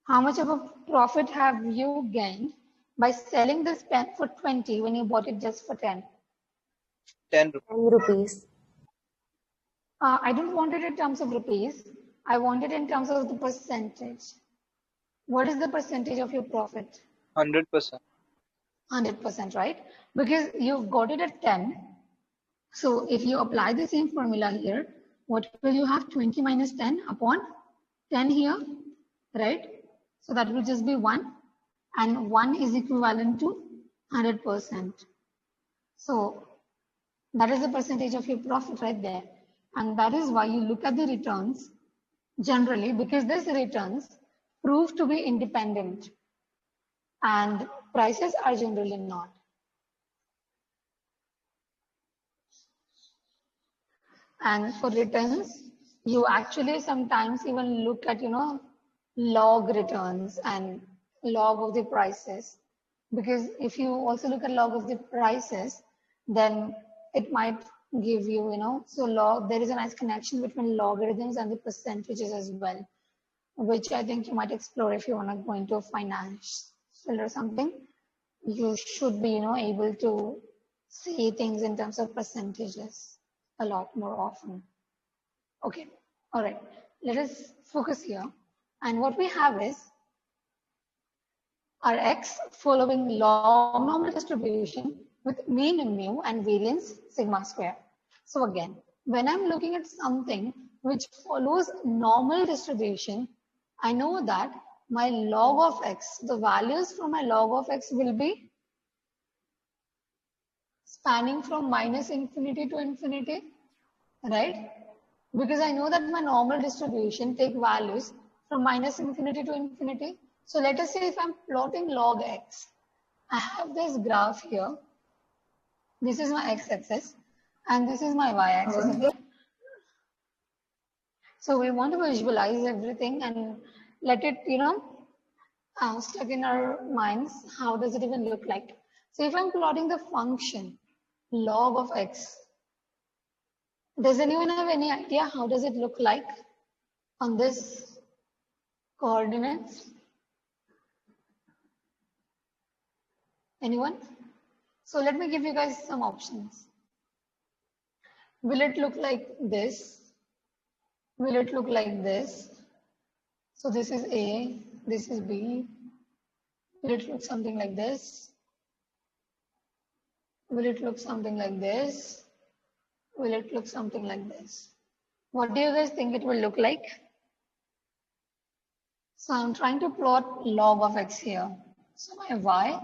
How much of a profit have you gained by selling this pen for 20 when you bought it just for 10? 10 10 rupees. I don't want it in terms of rupees. I want it in terms of the percentage. What is the percentage of your profit? 100%. 100%, right? Because you got it at 10. So if you apply the same formula here, what will you have? 20 minus 10 upon 10 here, right? So that will just be 1. And 1 is equivalent to 100%. So that is the percentage of your profit right there. And that is why you look at the returns generally, because these returns prove to be independent and prices are generally not. And for returns, you actually sometimes even look at, log returns and log of the prices. Because if you also look at log of the prices, then it might give you, so log, there is a nice connection between logarithms and the percentages as well, which I think you might explore if you want to go into a finance or something. You should be, able to see things in terms of percentages a lot more often. Okay, all right, let us focus here. And what we have is our X following log normal distribution with mean mu and variance sigma square. So again, when I'm looking at something which follows normal distribution, I know that my log of X, the values from my log of X will be spanning from minus infinity to infinity, right? Because I know that my normal distribution take values from minus infinity to infinity. So let us say if I'm plotting log X, I have this graph here. This is my X-axis and this is my Y-axis. Okay? So we want to visualize everything and let it, stuck in our minds. How does it even look like? So if I'm plotting the function log of X, does anyone have any idea how does it look like on this coordinates? Anyone? So let me give you guys some options. Will it look like this? Will it look like this? So this is A, this is B. Will it look something like this? Will it look something like this? Will it look something like this? What do you guys think it will look like? So I'm trying to plot log of X here. So my Y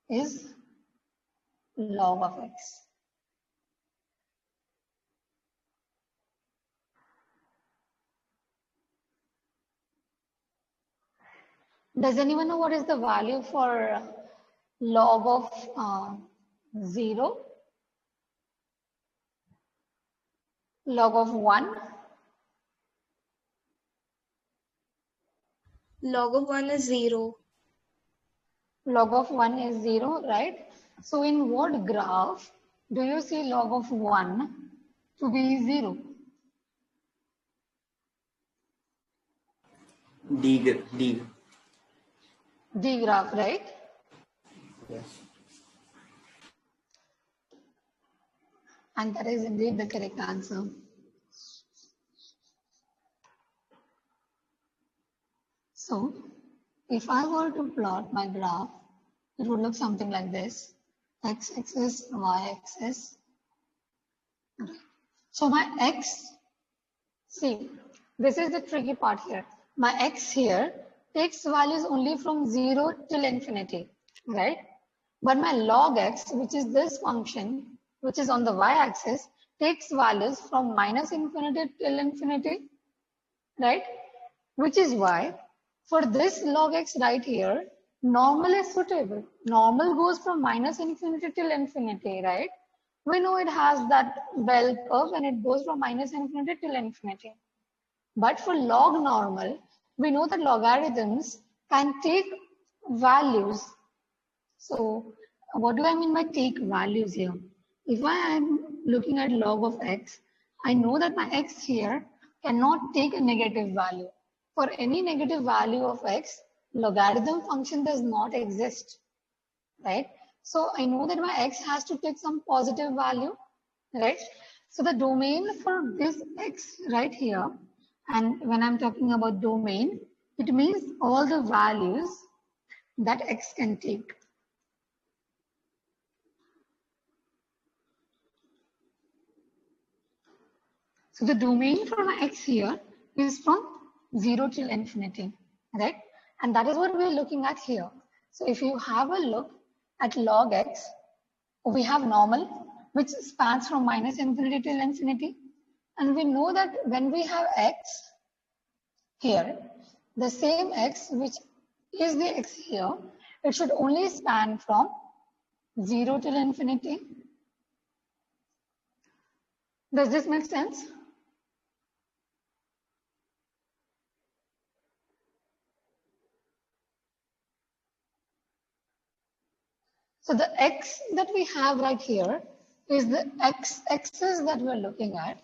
is log of X. Does anyone know what is the value for log of 0? Log of 1? Log of 1 is 0. Log of 1 is 0, right? So in what graph do you see log of 1 to be 0? D. D graph, right? Yes. And that is indeed the correct answer. So if I were to plot my graph, it would look something like this. X-axis, Y-axis. So my X, see, this is the tricky part here. My X here takes values only from 0 till infinity, right? But my log X, which is this function, which is on the Y-axis, takes values from minus infinity till infinity, right? Which is why for this log x right here, normal is suitable. Normal goes from minus infinity till infinity, right? We know it has that bell curve and it goes from minus infinity till infinity. But for log normal, we know that logarithms can take values. So what do I mean by take values here? If I am looking at log of x, I know that my x here cannot take a negative value. For any negative value of x, logarithm function does not exist, right? So I know that my x has to take some positive value, right? So the domain for this x right here, and when I'm talking about domain, it means all the values that x can take. So the domain for my x here is from 0 till infinity, right? And that is what we're looking at here. So if you have a look at log x, we have normal, which spans from minus infinity till infinity. And we know that when we have x here, the same x, which is the x here, it should only span from 0 till infinity. Does this make sense? So the x that we have right here is the x-axis that we're looking at.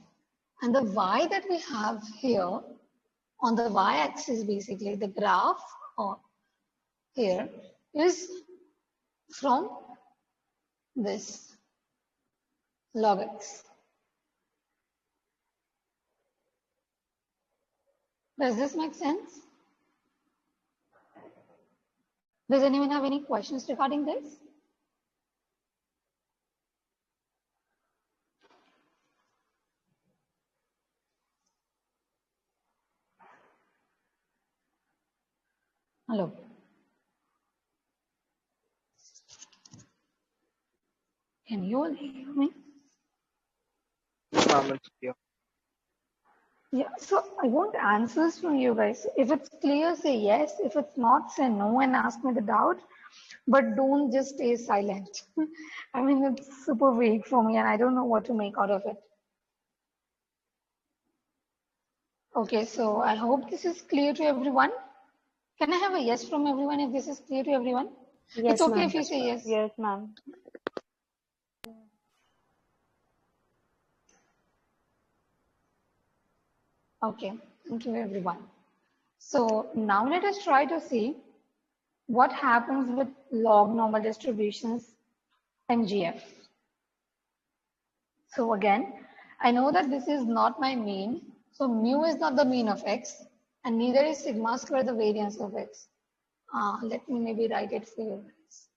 And the y that we have here on the y-axis, basically the graph here is from this log x. Does this make sense? Does anyone have any questions regarding this? Hello. Can you all hear me? Yeah. Yeah, so I want answers from you guys. If it's clear, say yes. If it's not, say no and ask me the doubt. But don't just stay silent. I mean, it's super vague for me and I don't know what to make out of it. Okay, so I hope this is clear to everyone. Can I have a yes from everyone if this is clear to everyone? Yes, It's okay ma'am. if you say yes. Yes, ma'am. Okay, thank you everyone. So now let us try to see what happens with log normal distributions MGF. So again, I know that this is not my mean. So mu is not the mean of x and neither is sigma square the variance of x. Let me maybe write it for you guys.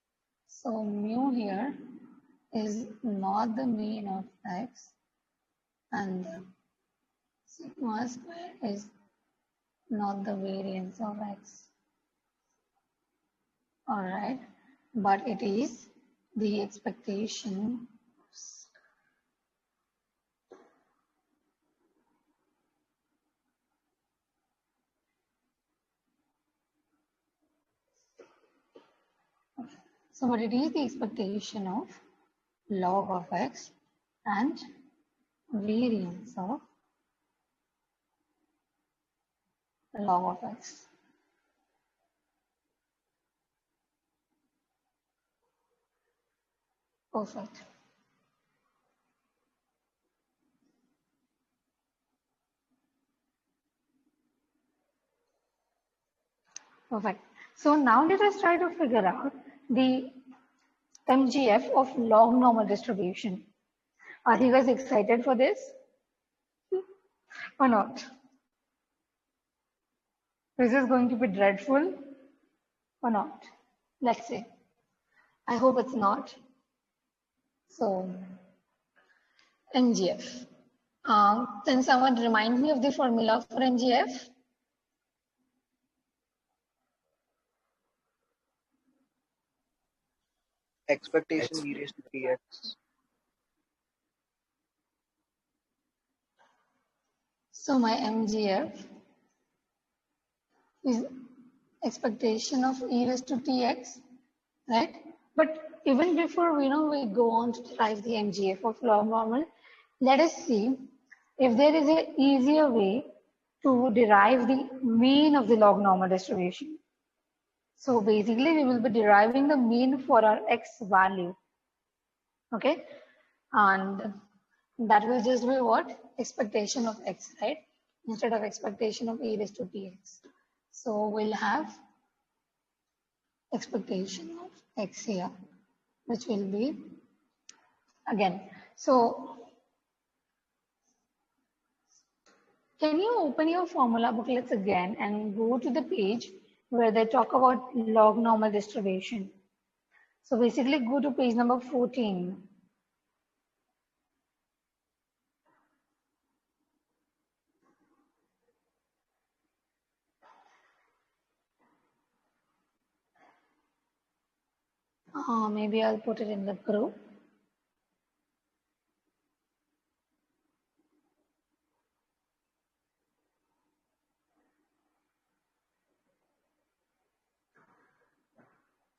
So mu here is not the mean of x and sigma square is not the variance of x. All right, but it is the expectation. So but it is the expectation of log of x and variance of log of x. Perfect. Perfect. So now let us try to figure out the MGF of log normal distribution. Are you guys excited for this or not? Is this going to be dreadful or not? Let's see. I hope it's not. So MGF. Can someone remind me of the formula for MGF? Expectation e raised to 3x. So my MGF is expectation of e raised to tx, right? But even before we go on to derive the MGF of log normal, let us see if there is an easier way to derive the mean of the log normal distribution. So basically we will be deriving the mean for our x value, okay? And that will just be what? Expectation of x, right? Instead of expectation of e raised to tx. So we'll have expectation of x here, which will be again. So can you open your formula booklets again and go to the page where they talk about log normal distribution? So basically go to page number 14. Maybe I'll put it in the group.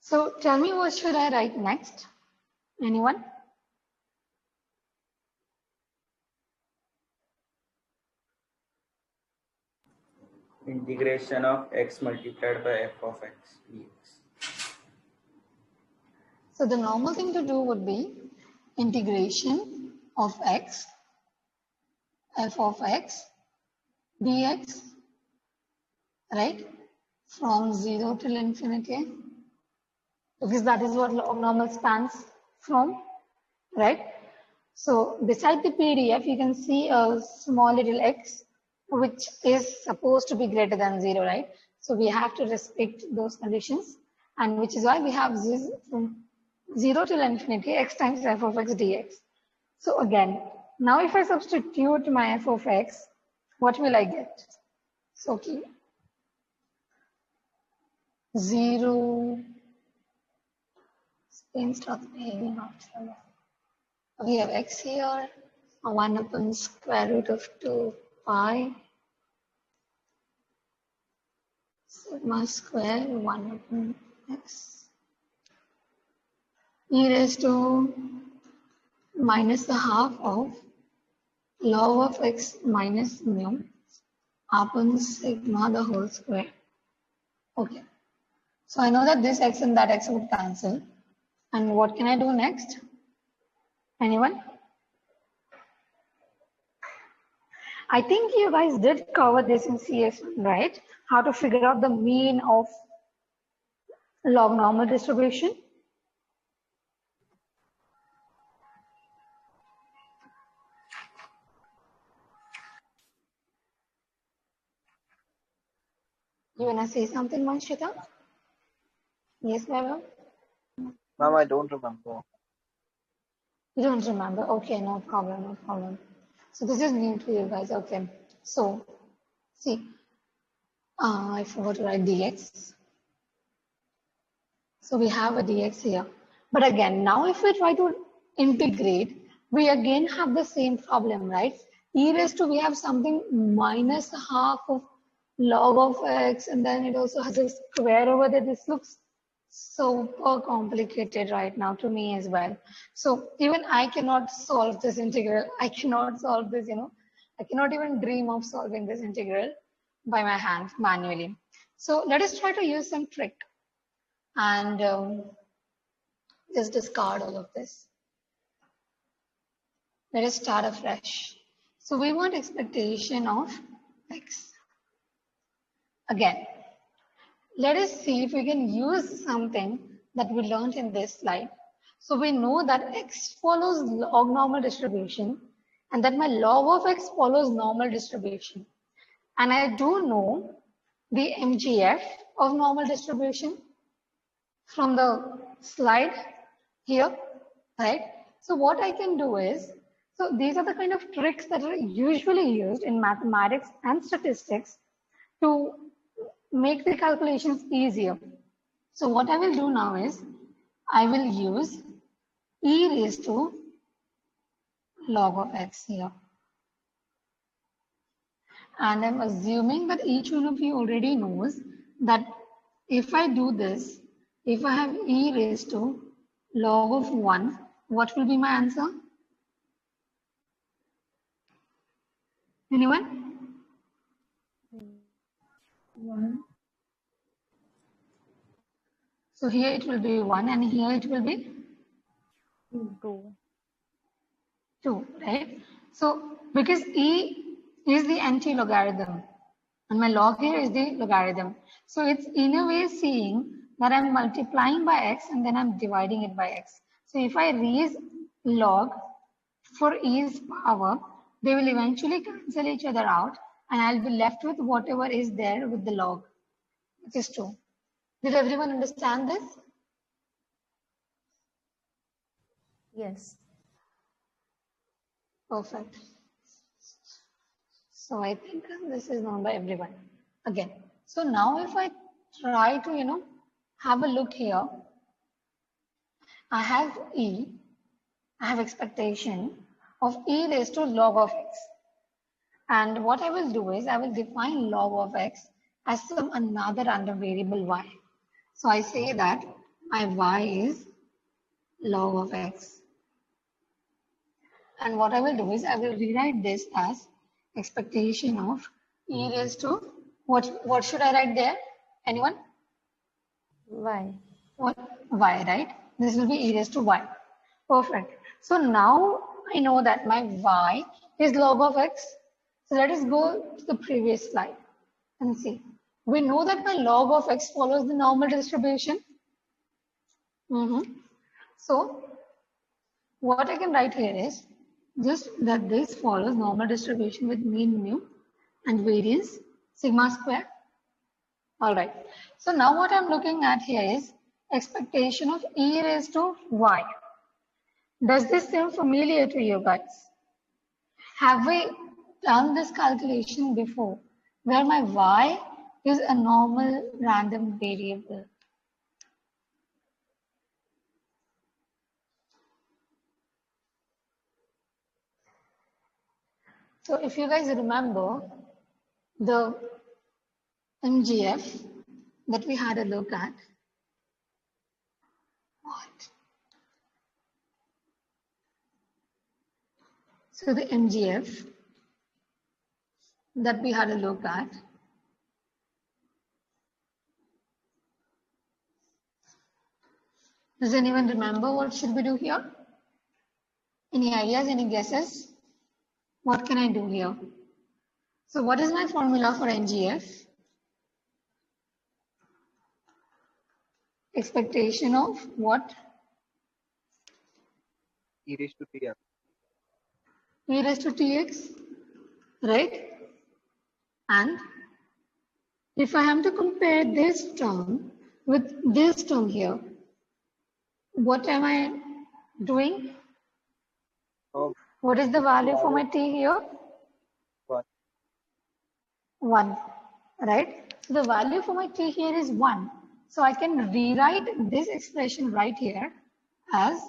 So tell me, what should I write next? Anyone? Integration of x multiplied by f of x dx. So the normal thing to do would be integration of x, f of x, dx, right? From 0 till infinity, because that is what log normal spans from, right? So beside the PDF, you can see a small little x, which is supposed to be greater than 0, right? So we have to respect those conditions, and which is why we have this from 0 till infinity x times f of x dx. So again, now if I substitute my f of x, what will I get? So okay, 0, Spain starts behaving after. We have x here, 1 upon square root of 2 pi sigma square 1 upon x e raised to minus the half of log of x minus mu upon sigma the whole square. Okay, so I know that this x and that x would cancel. And what can I do next? Anyone? I think you guys did cover this in CS2, right? How to figure out the mean of log normal distribution. You wanna say something, Manshita? Yes, Ma'am. Ma'am, I don't remember. You don't remember? Okay, no problem, no problem. So this is new to you guys. Okay. So see, I forgot to write dx. So we have a dx here. But again, now if we try to integrate, we again have the same problem, right? E raised to, we have something minus half of log of x, and then it also has a square over there. This looks super complicated right now to me as well. So even I cannot solve this integral. I cannot solve this, I cannot even dream of solving this integral by my hand manually. So let us try to use some trick and just discard all of this. Let us start afresh. So we want expectation of x. Again, let us see if we can use something that we learned in this slide. So we know that x follows log normal distribution and that my log of x follows normal distribution. And I do know the MGF of normal distribution from the slide here, right? So what I can do is, so these are the kind of tricks that are usually used in mathematics and statistics to make the calculations easier. So what I will do now is, I will use e raised to log of x here. And I'm assuming that each one of you already knows that if I do this, if I have e raised to log of 1, what will be my answer? Anyone? 1. So here it will be 1 and here it will be 2. 2, right? So because e is the anti-logarithm and my log here is the logarithm. So it's in a way seeing that I'm multiplying by x and then I'm dividing it by x. So if I raise log for e's power, they will eventually cancel each other out and I'll be left with whatever is there with the log, which is 2. Did everyone understand this? Yes. Perfect. So I think this is known by everyone. Again, so now if I try to, have a look here, I have E, I have expectation of E raised to log of x. And what I will do is I will define log of x as some another random variable y. So I say that my y is log of x. And what I will do is I will rewrite this as expectation of e raised to, what should I write there? Anyone? Y. What? Y, right? This will be e raised to y. Perfect. So now I know that my y is log of x. So let us go to the previous slide and see. We know that my log of x follows the normal distribution. So what I can write here is just that this follows normal distribution with mean mu and variance sigma square. All right. So now what I'm looking at here is expectation of e raised to y. Does this seem familiar to you guys? Have we done this calculation before where my y is a normal random variable? So if you guys remember the MGF that we had a look at, what? So the MGF that we had a look at, does anyone remember what should we do here? Any ideas, any guesses? What can I do here? So what is my formula for MGF? Expectation of what? E raised to tx. E raised to tx, right? And if I am to compare this term with this term here, what am I doing? Oh, What is the value for my t here? 1. 1, right? So the value for my t here is 1. So I can rewrite this expression right here as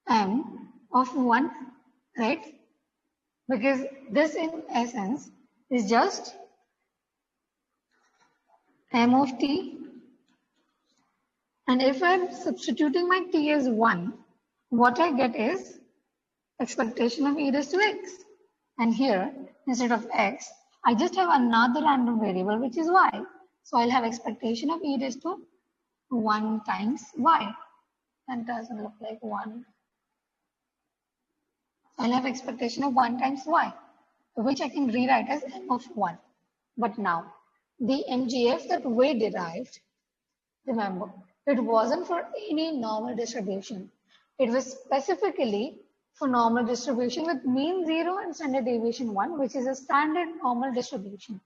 m of 1, right? Because this in essence is just m of t. And if I'm substituting my t as 1, what I get is expectation of e raised to x. And here, instead of x, I just have another random variable, which is y. So I'll have expectation of e raised to 1 times y. That doesn't look like 1. I'll have expectation of 1 times y, which I can rewrite as m of 1. But now, the MGF that we derived, remember, it wasn't for any normal distribution. It was specifically for normal distribution with mean 0 and standard deviation 1, which is a standard normal distribution.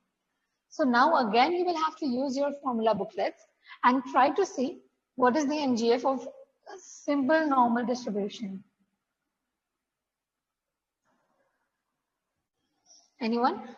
So now again, you will have to use your formula booklets and try to see what is the MGF of a simple normal distribution. Anyone?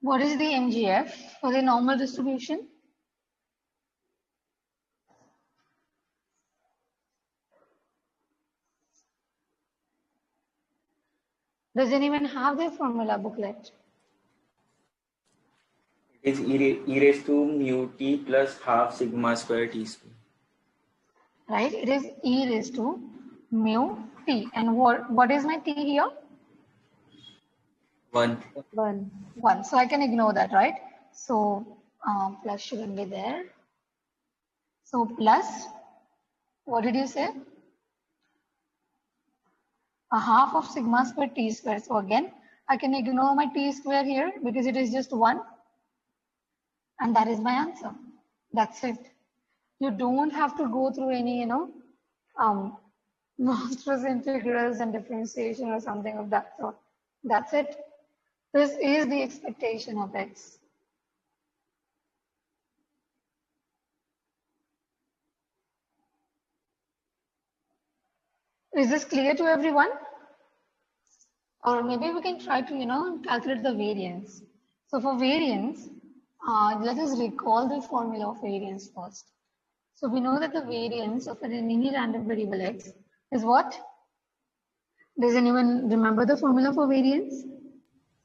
What is the MGF for the normal distribution? Does anyone have the formula booklet? It is e raised to mu t plus half sigma square t square. Right, it is e raised to mu t. And what is my t here? 1. 1. 1. So I can ignore that, right? So plus shouldn't be there. So plus, what did you say? A half of sigma square t square. So again, I can ignore my t square here because it is just 1. And that is my answer. That's it. You don't have to go through any, monstrous integrals and differentiation or something of that sort. That's it. This is the expectation of x. Is this clear to everyone? Or maybe we can try to, calculate the variance. So for variance, let us recall the formula of variance first. So we know that the variance of any random variable x is what? Does anyone remember the formula for variance?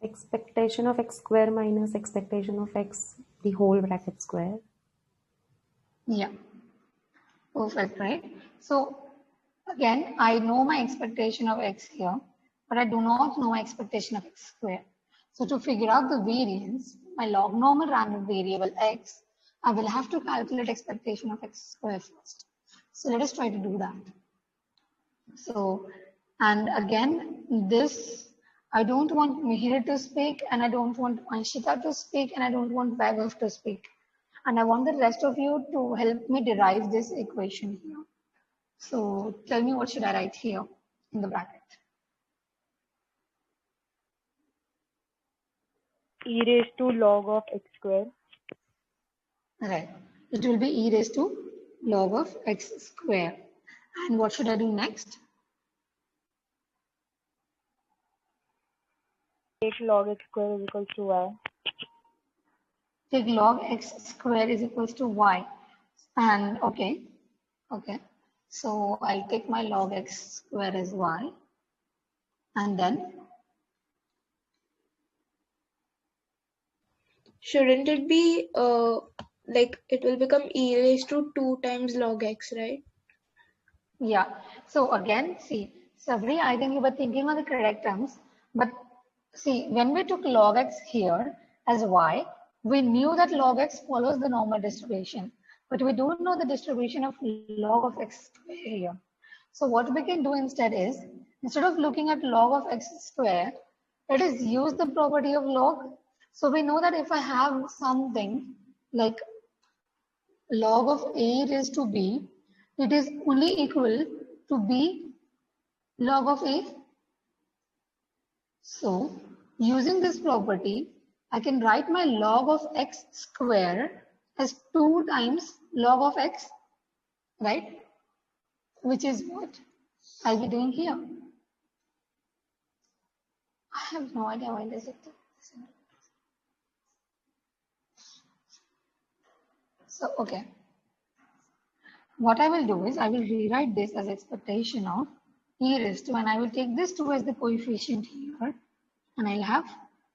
Expectation of x square minus expectation of x, the whole bracket square. Yeah. Perfect, right? So again, I know my expectation of x here, but I do not know my expectation of x square. So to figure out the variance, my log normal random variable x, I will have to calculate expectation of x square first. So let us try to do that. So, and again, this, I don't want Mihir to speak, and I don't want Anshita to speak, and I don't want Vaibhav to speak. And I want the rest of you to help me derive this equation here. So tell me, what should I write here in the bracket? E raised to log of x square. Right. It will be e raised to log of x square. And what should I do next? Take log x square is equals to y. Take log x square is equals to y. And okay. So I'll take my log x square as y. And then Shouldn't it be like it will become e raised to 2 times log x, right? yeah. So again, see, Sabri, I think you were thinking of the correct terms, but see, when we took log x here as y, we knew that log x follows the normal distribution, but we don't know the distribution of log of x square here. So what we can do instead is, instead of looking at log of x square, let us use the property of log. So we know that if I have something like log of a raised to b, it is only equal to b log of a. So using this property, I can write my log of x square as 2 times log of x, right? Which is what I'll be doing here. I have no idea why this is. So, okay. What I will do is I will rewrite this as expectation of e raised to, and I will take this 2 as the coefficient here, and I'll have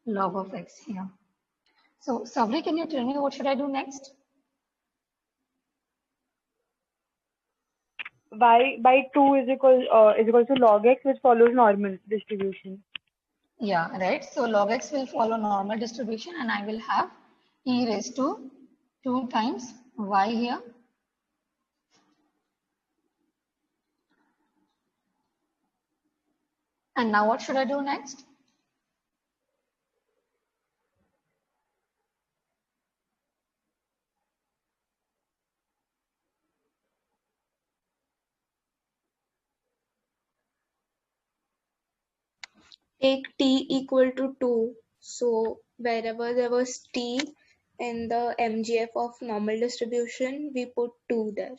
log of x here. So, Sabri, can you tell me what should I do next? Y by 2 is equal to log x, which follows normal distribution. Yeah, right. So log x will follow normal distribution, and I will have e raised to 2 times y here. And now what should I do next? Take t equal to 2. So wherever there was t in the MGF of normal distribution, we put 2 there.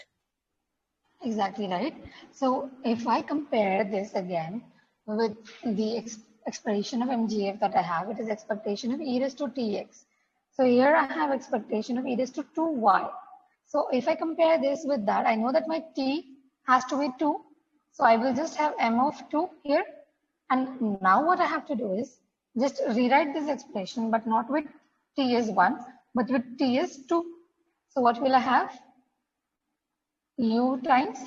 Exactly right. So if I compare this again with the expression of MGF that I have, it is expectation of e raised to tx. So here I have expectation of e raised to 2y. So if I compare this with that, I know that my t has to be 2. So I will just have m of 2 here. And now what I have to do is just rewrite this expression, but not with t is 1, but with t is 2. So what will I have? U times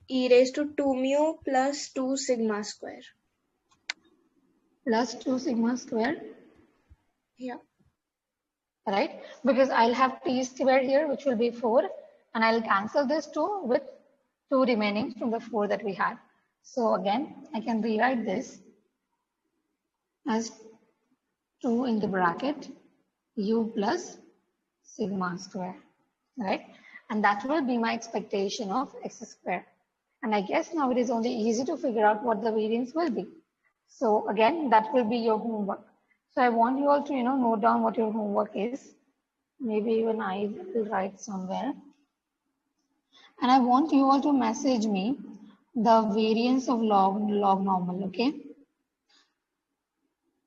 e raised to 2 mu plus 2 sigma square. plus 2 sigma square. Yeah. Right? Because I'll have t square here, which will be 4, and I'll cancel this 2 with 2 remaining from the 4 that we had. So again, I can rewrite this as 2 in the bracket u plus sigma square, right? And that will be my expectation of x square. And I guess now it is only easy to figure out what the variance will be. So again, that will be your homework. So I want you all to, note down what your homework is. Maybe even I will write somewhere. And I want you all to message me the variance of log normal, okay?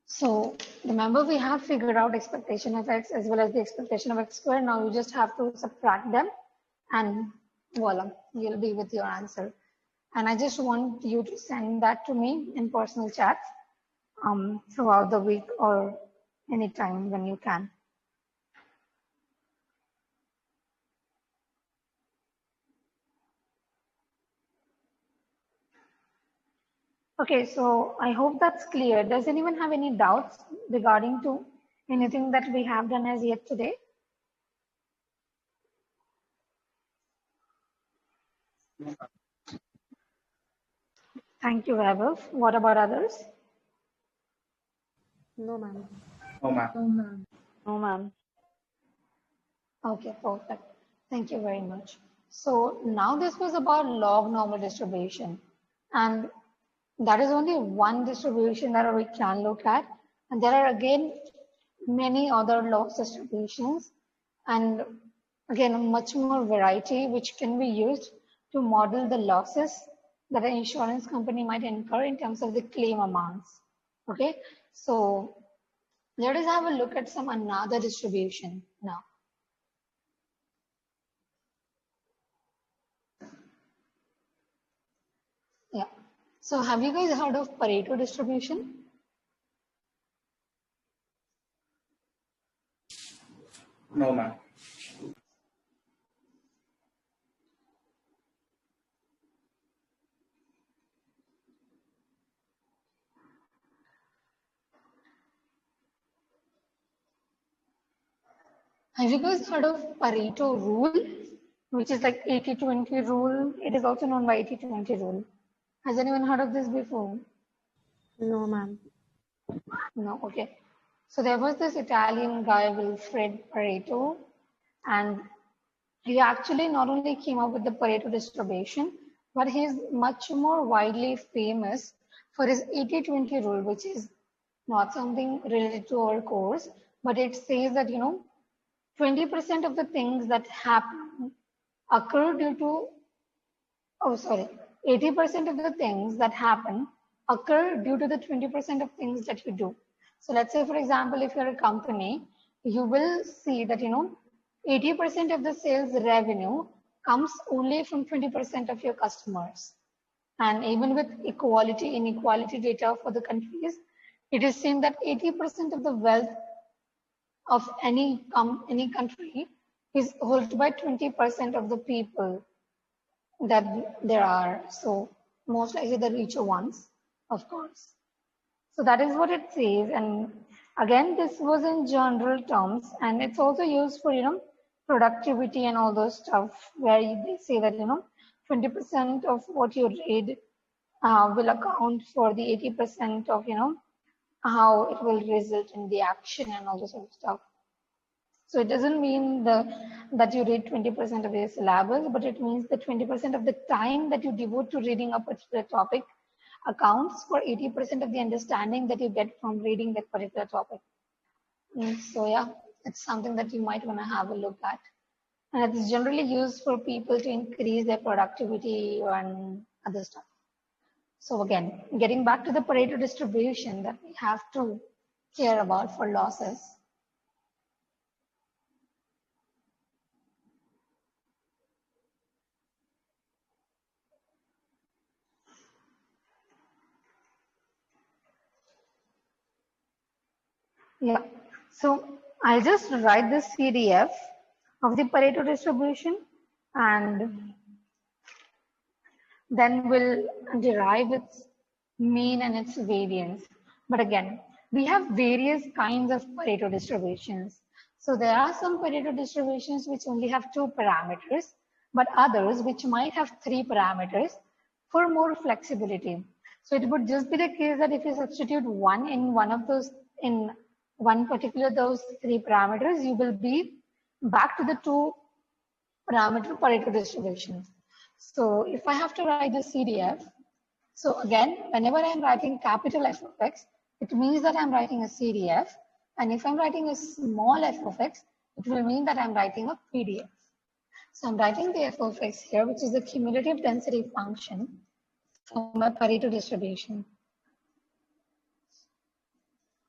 So remember, we have figured out expectation of x as well as the expectation of x squared. Now you just have to subtract them and voila, you'll be with your answer. And I just want you to send that to me in personal chats throughout the week or anytime when you can. Okay, so I hope that's clear. Does anyone have any doubts regarding to anything that we have done as yet today? Thank you, Vaibhav. What about others? No, ma'am. No, ma'am. No, ma'am. Okay, perfect. Thank you very much. So now this was about log normal distribution, and that is only one distribution that we can look at. And there are again many other loss distributions, and again much more variety which can be used to model the losses that an insurance company might incur in terms of the claim amounts. Okay, so let us have a look at some another distribution now. Yeah. So have you guys heard of Pareto distribution? No, ma'am. Have you guys heard of Pareto rule, which is like 80-20 rule? It is also known by 80-20 rule. Has anyone heard of this before? No, ma'am. No, okay. So there was this Italian guy, Wilfred Pareto, and he actually not only came up with the Pareto distribution, but he's much more widely famous for his 80-20 rule, which is not something related to our course, but it says that, 20% of the things that happen occur due to, 80% of the things that happen occur due to the 20% of things that you do. So let's say, for example, if you're a company, you will see that, 80% of the sales revenue comes only from 20% of your customers. And even with inequality data for the countries, it is seen that 80% of the wealth of any country is held by 20% of the people that there are. So most likely the richer ones, of course. So that is what it says. And again, this was in general terms, and it's also used for, productivity and all those stuff where they say that, 20% of what you read will account for the 80% of, how it will result in the action and all this sort of stuff. So it doesn't mean that you read 20% of your syllabus, but it means that 20% of the time that you devote to reading a particular topic accounts for 80% of the understanding that you get from reading that particular topic. So yeah, it's something that you might want to have a look at. And it's generally used for people to increase their productivity and other stuff. So again, getting back to the Pareto distribution that we have to care about for losses. Yeah, so I'll just write this CDF of the Pareto distribution and then we'll derive its mean and its variance. But again, we have various kinds of Pareto distributions. So there are some Pareto distributions which only have 2 parameters, but others which might have 3 parameters for more flexibility. So it would just be the case that if you substitute one in one of those, in one particular those 3 parameters, you will be back to the 2 parameter Pareto distributions. So if I have to write the CDF, so again, whenever I'm writing capital F of X, it means that I'm writing a CDF. And if I'm writing a small f of X, it will mean that I'm writing a PDF. So I'm writing the f of X here, which is the cumulative density function for my Pareto distribution.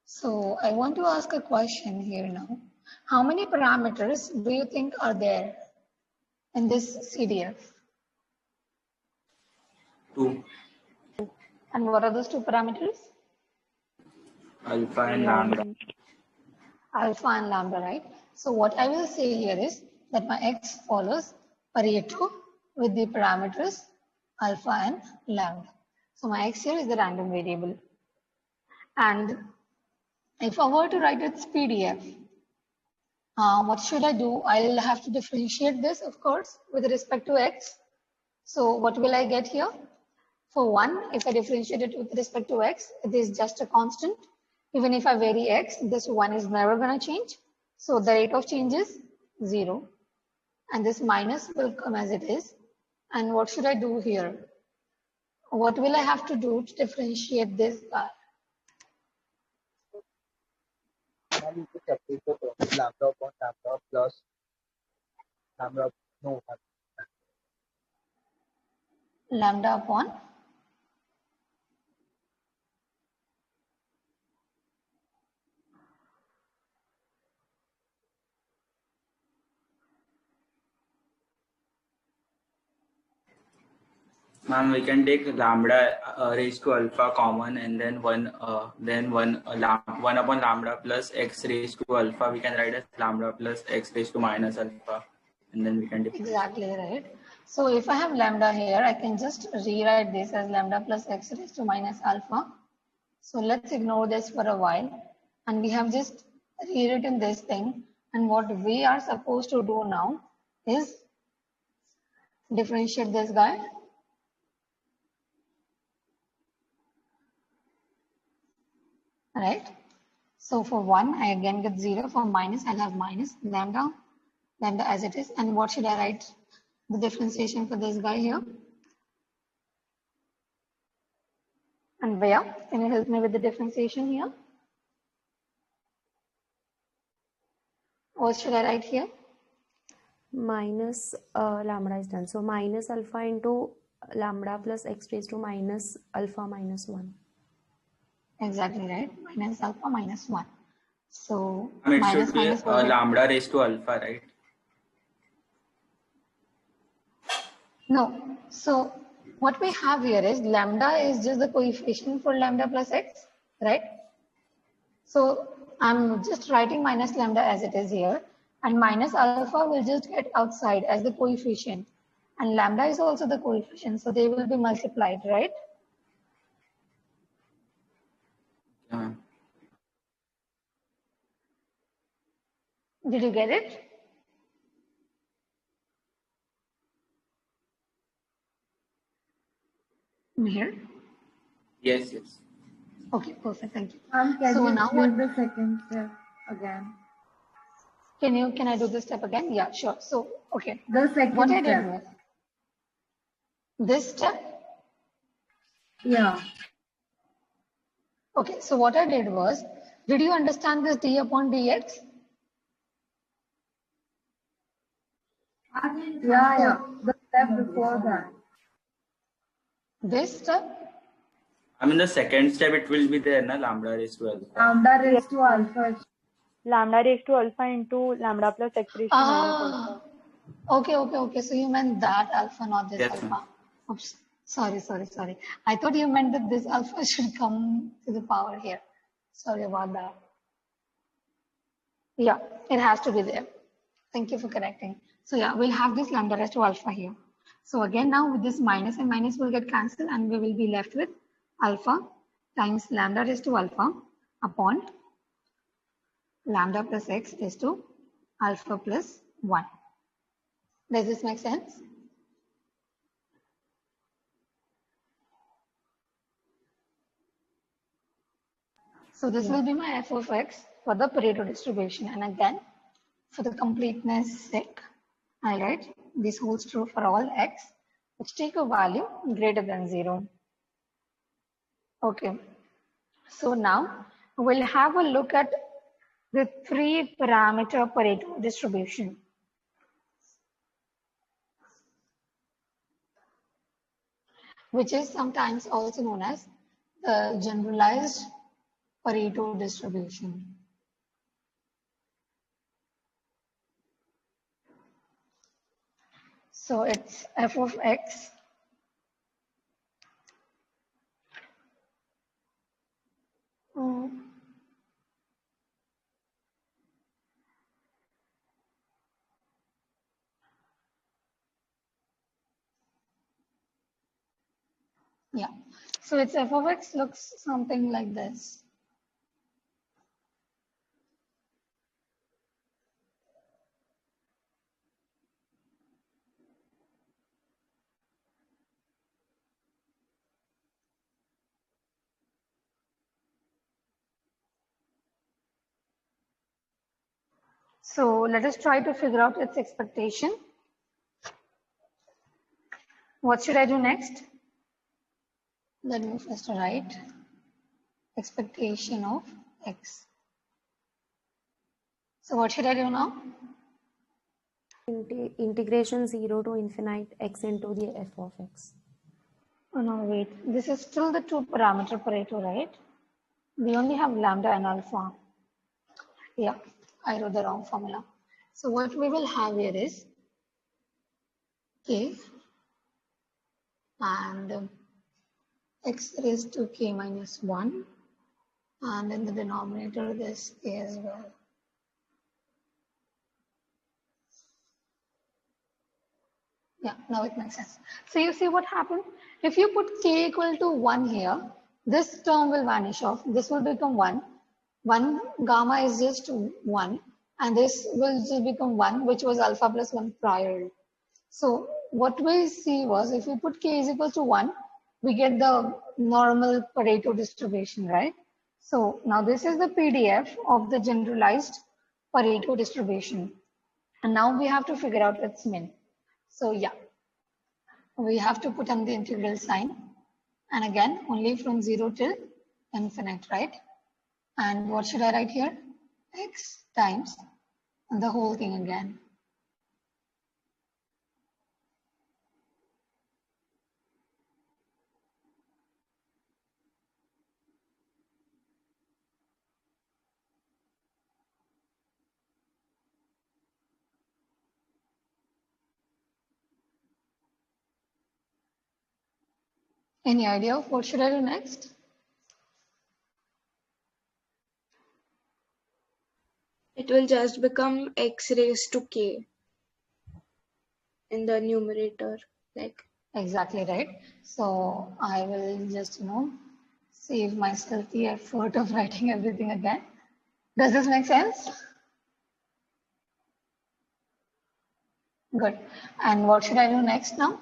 So I want to ask a question here now. How many parameters do you think are there in this CDF? 2. And what are those 2 parameters? Alpha and lambda. Alpha and lambda, right? So what I will say here is that my X follows Pareto with the parameters alpha and lambda. So my X here is the random variable. And if I were to write its PDF, what should I do? I'll have to differentiate this, of course, with respect to X. So what will I get here? For 1, if I differentiate it with respect to X, it is just a constant. Even if I vary X, this 1 is never going to change. So the rate of change is 0. And this minus will come as it is. And what should I do here? What will I have to do to differentiate this guy? Now you just separate the term lambda upon lambda plus lambda. No, Lambda upon Ma'am, we can take lambda raised to alpha common, and then one upon lambda plus x raised to alpha. We can write as lambda plus x raised to minus alpha, and then we can differentiate. Exactly right. So if I have lambda here, I can just rewrite this as lambda plus x raised to minus alpha. So let's ignore this for a while. And we have just rewritten this thing. And what we are supposed to do now is differentiate this guy. Right? So for 1, I again get 0. For minus, I'll have minus lambda as it is. And what should I write the differentiation for this guy here? And where? Can you help me with the differentiation here? What should I write here? Minus lambda is done. So minus alpha into lambda plus x raised to minus alpha minus 1. Exactly right. Minus alpha minus 1. So It minus should be minus lambda raised to alpha, right? No. So what we have here is lambda is just the coefficient for lambda plus x, right? So I'm just writing minus lambda as it is here, and minus alpha will just get outside as the coefficient, and lambda is also the coefficient, so they will be multiplied, right? Yeah. Did you get it? Here? Yes, yes. Okay, perfect. Thank you. Can So you now do what? the second step again? Can I do this step again? Yeah, sure. So okay. The second What I did step. was this step. Yeah. Okay, so what I did was, did you understand this d upon dx? Yeah. The step before that. This step? I mean, the second step, it will be there, na, lambda raised to alpha. Lambda raised to alpha. Lambda raised to alpha into lambda plus x raised to minus alpha. Okay. So you meant that alpha, not this Yes, alpha. ma'am. Oops. Sorry. I thought you meant that this alpha should come to the power here. Sorry about that. Yeah, it has to be there. Thank you for correcting. So yeah, we'll have this lambda raised to alpha here. So again, now with this minus and minus will get cancelled and we will be left with alpha times lambda raised to alpha upon lambda plus x raised to alpha plus 1. Does this make sense? So this will be my f of x for the Pareto distribution. And again, for the completeness sake, I write this holds true for all x which take a value greater than 0. Okay. So now we'll have a look at the 3-parameter Pareto distribution. Which is sometimes also known as the generalized Pareto distribution. So it's f of x yeah. So its f of x looks something like this. So let us try to figure out its expectation. What should I do next? Let me first write expectation of x. So what should I do now? Integration 0 to infinite x into the f of x. Oh no, wait. This is still the 2-parameter Pareto, right? We only have lambda and alpha. Yeah, I wrote the wrong formula. So what we will have here is k and x raised to k minus 1, and in the denominator this k as well. Yeah, now it makes sense. So you see what happened? If you put k equal to 1 here, this term will vanish off. This will become 1. 1 gamma is just 1, and this will just become 1, which was alpha plus 1 prior. So what we see was if we put k is equal to 1, we get the normal Pareto distribution, right? So now this is the PDF of the generalized Pareto distribution. And now we have to figure out its min. So yeah, we have to put on the integral sign. And again, only from 0 till infinite, right? And what should I write here? X times the whole thing again. Any idea of what should I do next? It will just become x raised to k in the numerator, like. Exactly right. So I will just, save myself the effort of writing everything again. Does this make sense? Good. And what should I do next now?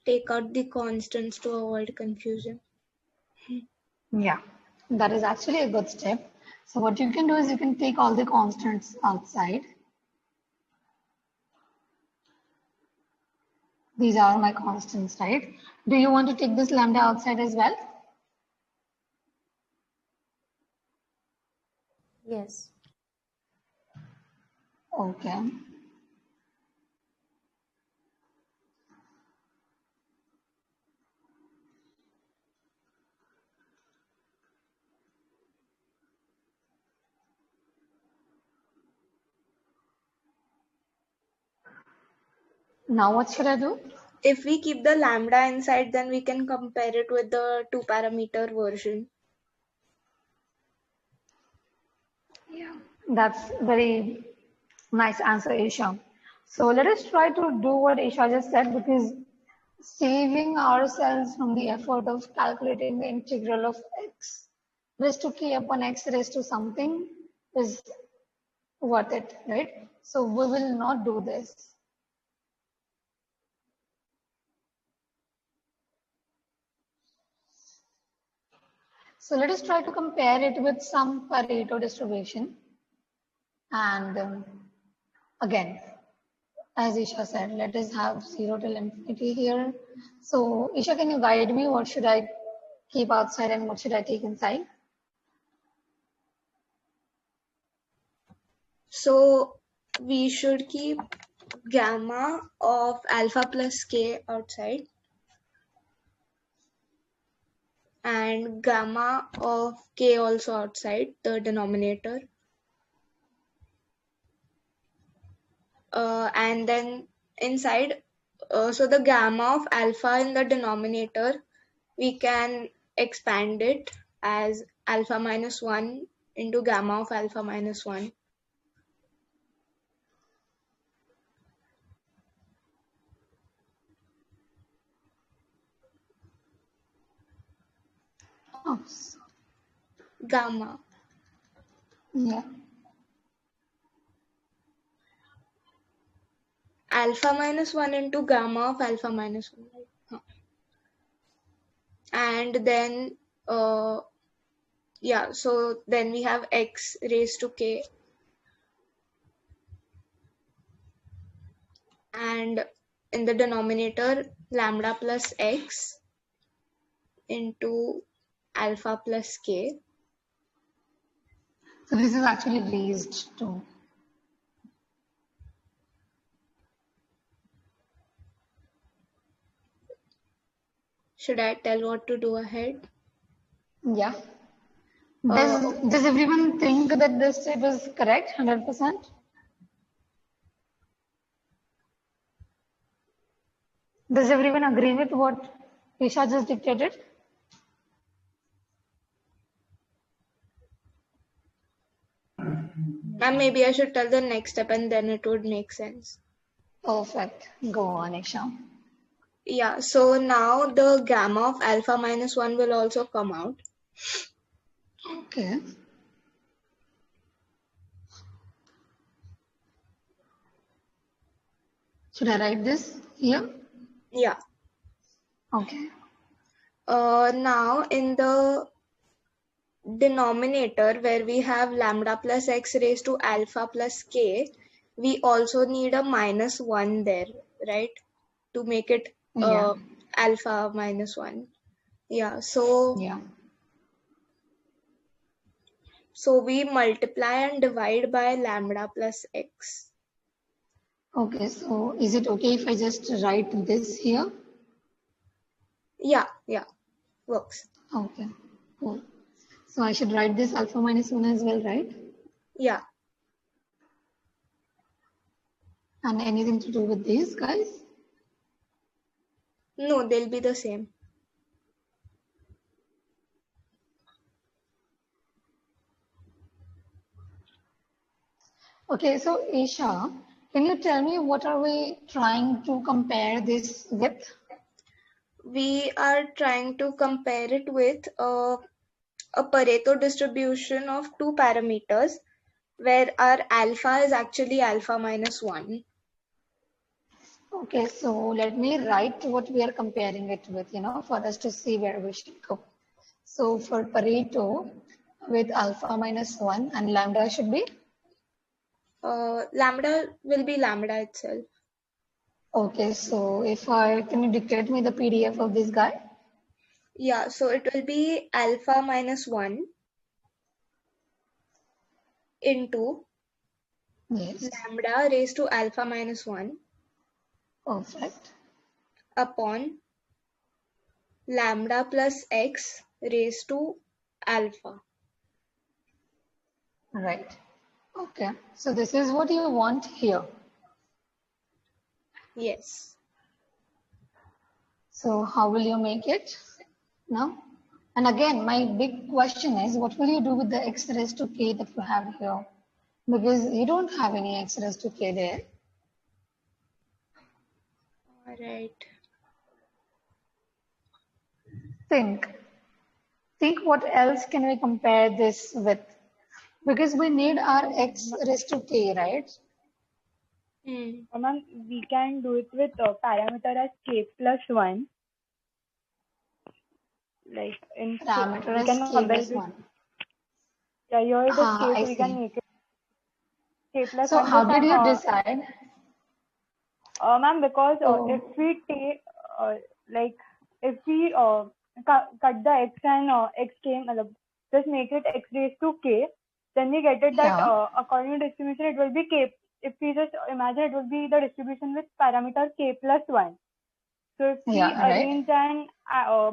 Take out the constants to avoid confusion. Yeah, that is actually a good step. So what you can do is you can take all the constants outside. These are my constants, right? Do you want to take this lambda outside as well? Yes. Okay. Now what should I do? If we keep the lambda inside, then we can compare it with the 2-parameter version. Yeah, that's very nice answer, Isha. So let us try to do what Isha just said, because saving ourselves from the effort of calculating the integral of x raised to k upon x raised to something is worth it, right? So we will not do this. So let us try to compare it with some Pareto distribution. And again, as Isha said, let us have 0 till infinity here. So Isha, can you guide me? What should I keep outside and what should I take inside? So we should keep gamma of alpha plus k outside and gamma of k also outside the denominator. And then inside, so the gamma of alpha in the denominator, we can expand it as alpha minus 1 into gamma of alpha minus 1. Oh, Gamma. yeah. Alpha minus 1 into gamma of alpha minus 1. Right? And then, yeah, so then we have x raised to k. And in the denominator, lambda plus x into alpha plus k. So this is actually raised to. Should I tell what to do ahead? Yeah. Does everyone think that this step is correct, 100%? Does everyone agree with what Isha just dictated? And maybe I should tell the next step and then it would make sense. Perfect. Go on, Isha. Yeah, so now the gamma of alpha minus 1 will also come out. Okay. Should I write this here? Yeah. Okay. Now in the denominator where we have lambda plus x raised to alpha plus k, we also need a minus 1 there, right? To make it Yeah. alpha minus 1. Yeah, so Yeah. we multiply and divide by lambda plus x. Okay, so is it okay if I just write this here? Yeah, works. Okay, cool. So I should write this alpha minus 1 as well, right? Yeah. And anything to do with these guys? No, they'll be the same. Okay, so Isha, can you tell me what are we trying to compare this with? We are trying to compare it with a Pareto distribution of 2 parameters where our alpha is actually alpha minus 1. Okay, so let me write what we are comparing it with, for us to see where we should go. So for Pareto with alpha minus 1 and lambda should be? Lambda will be lambda itself. Okay, so can you dictate me the PDF of this guy? Yeah, so it will be alpha minus 1 into Yes. lambda raised to alpha minus 1 Perfect. upon lambda plus x raised to alpha. Right. Okay. So this is what you want here. Yes. So how will you make it now? And again, my big question is, what will you do with the x raised to k that you have here? Because you don't have any x raised to k there. All right. Think what else can we compare this with? Because we need our x raised to k, right? Ma'am, we can do it with parameter as k plus 1. Like in Parameter we as can k compare plus it with, 1. yeah, here it is k, I so we can see. make it k plus So 1 how this did time. you decide? Ma'am, because So, if we take, like, if we cut the x and xk, just make it x raised to k, then we get it that yeah, according to distribution, it will be k. If we just imagine, it will be the distribution with parameter k plus 1. So if we yeah, right. arrange and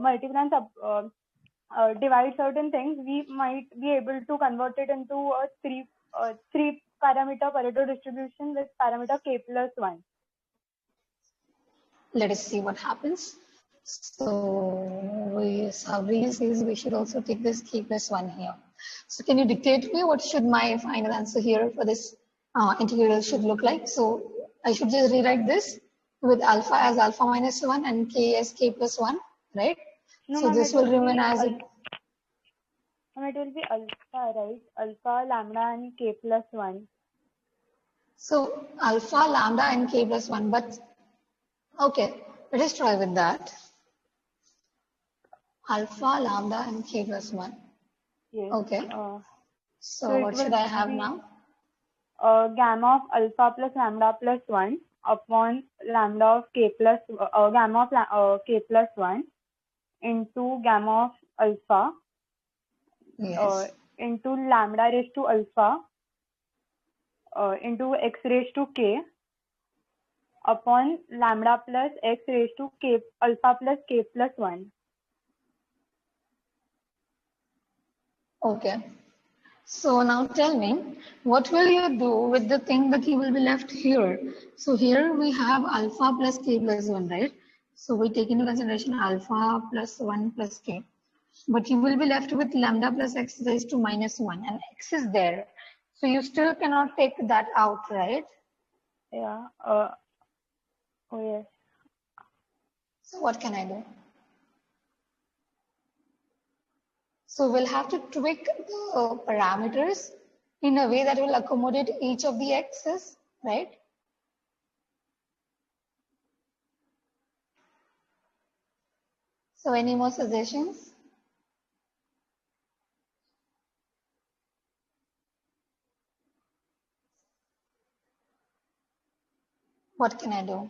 multiply and divide certain things, we might be able to convert it into a three parameter Pareto distribution with parameter k plus 1. Let us see what happens. So Sabri says we should also take this k plus 1 here. So can you dictate me what should my final answer here for this integral should look like? So I should just rewrite this with alpha as alpha minus 1 and k as k plus 1, right? No, So ma'am, this it will will remain be as it. ma'am, it will be alpha, right? Alpha, lambda, and k plus 1. So alpha, lambda, and k plus 1. But okay, let us try with that. Alpha, lambda, and k plus 1. Yes. Okay. So So it what should will I have be now? gamma of alpha plus lambda plus 1 upon lambda of k plus gamma of k plus 1 into gamma of alpha Yes. into lambda raised to alpha into x raised to k upon lambda plus x raised to k alpha plus k plus 1. Okay. So now tell me, what will you do with the thing that you will be left here? So here we have alpha plus k plus 1, right? So we take into consideration alpha plus 1 plus k. But you will be left with lambda plus x raised to minus 1 and x is there. So you still cannot take that out, right? Yeah. Oh yes. So what can I do? So we'll have to tweak the parameters in a way that will accommodate each of the x's, right? So any more suggestions? What can I do?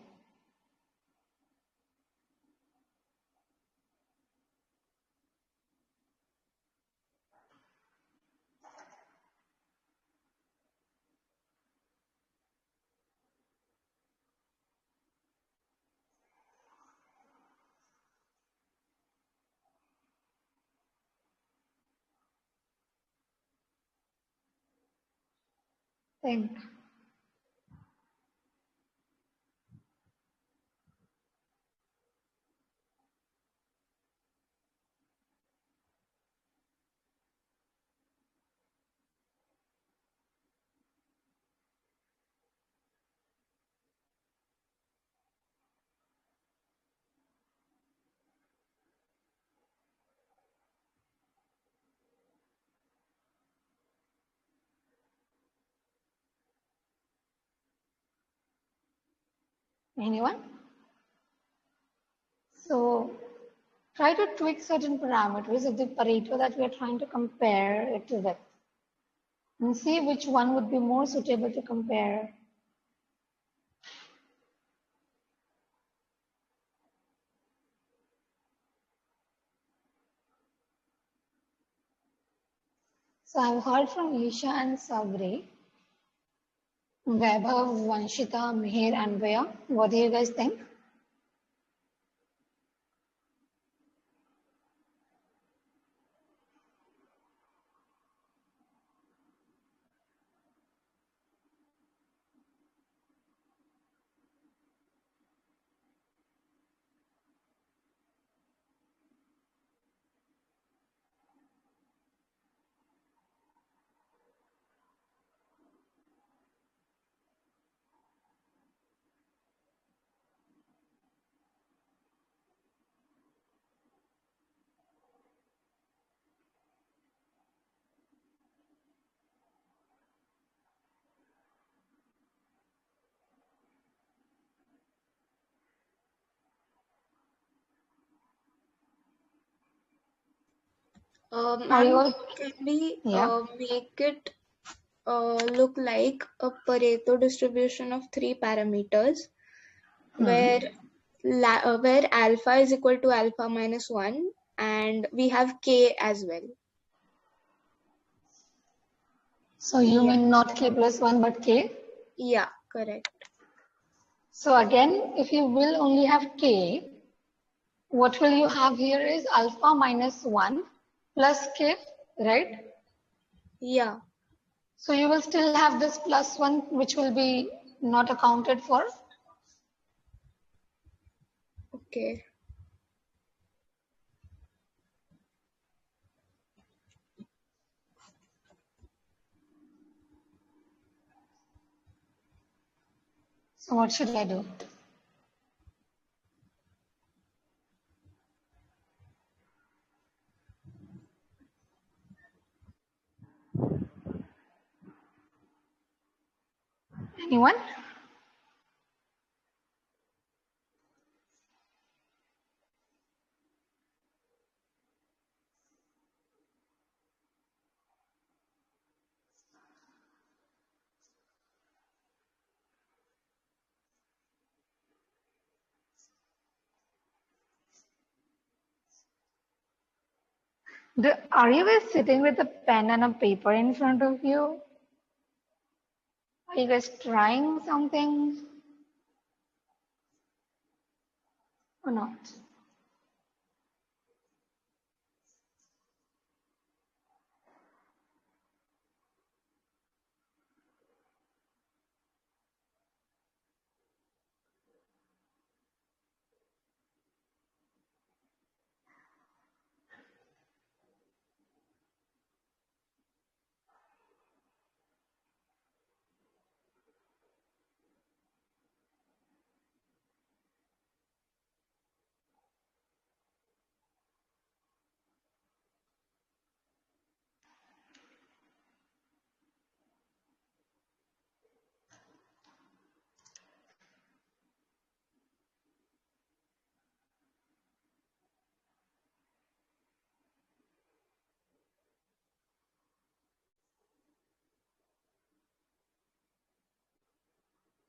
Think. Anyone? So try to tweak certain parameters of the Pareto that we are trying to compare it to with and see which one would be more suitable to compare. So I've heard from Isha and Sabri Vaibhav, Vanshita, Mihir, and Vaya. What do you guys think? Are you Ma'am, all? can we Yeah. make it look like a Pareto distribution of three parameters where where alpha is equal to alpha minus 1 and we have k as well. So you Yeah. mean not k plus 1 but k? Yeah, correct. So again, if you will only have k, what will you have here is alpha minus 1 plus k, right? Yeah. So you will still have this plus 1 which will be not accounted for. Okay. So what should I do? Anyone? Are you guys sitting with a pen and a paper in front of you? Are you guys trying something or not?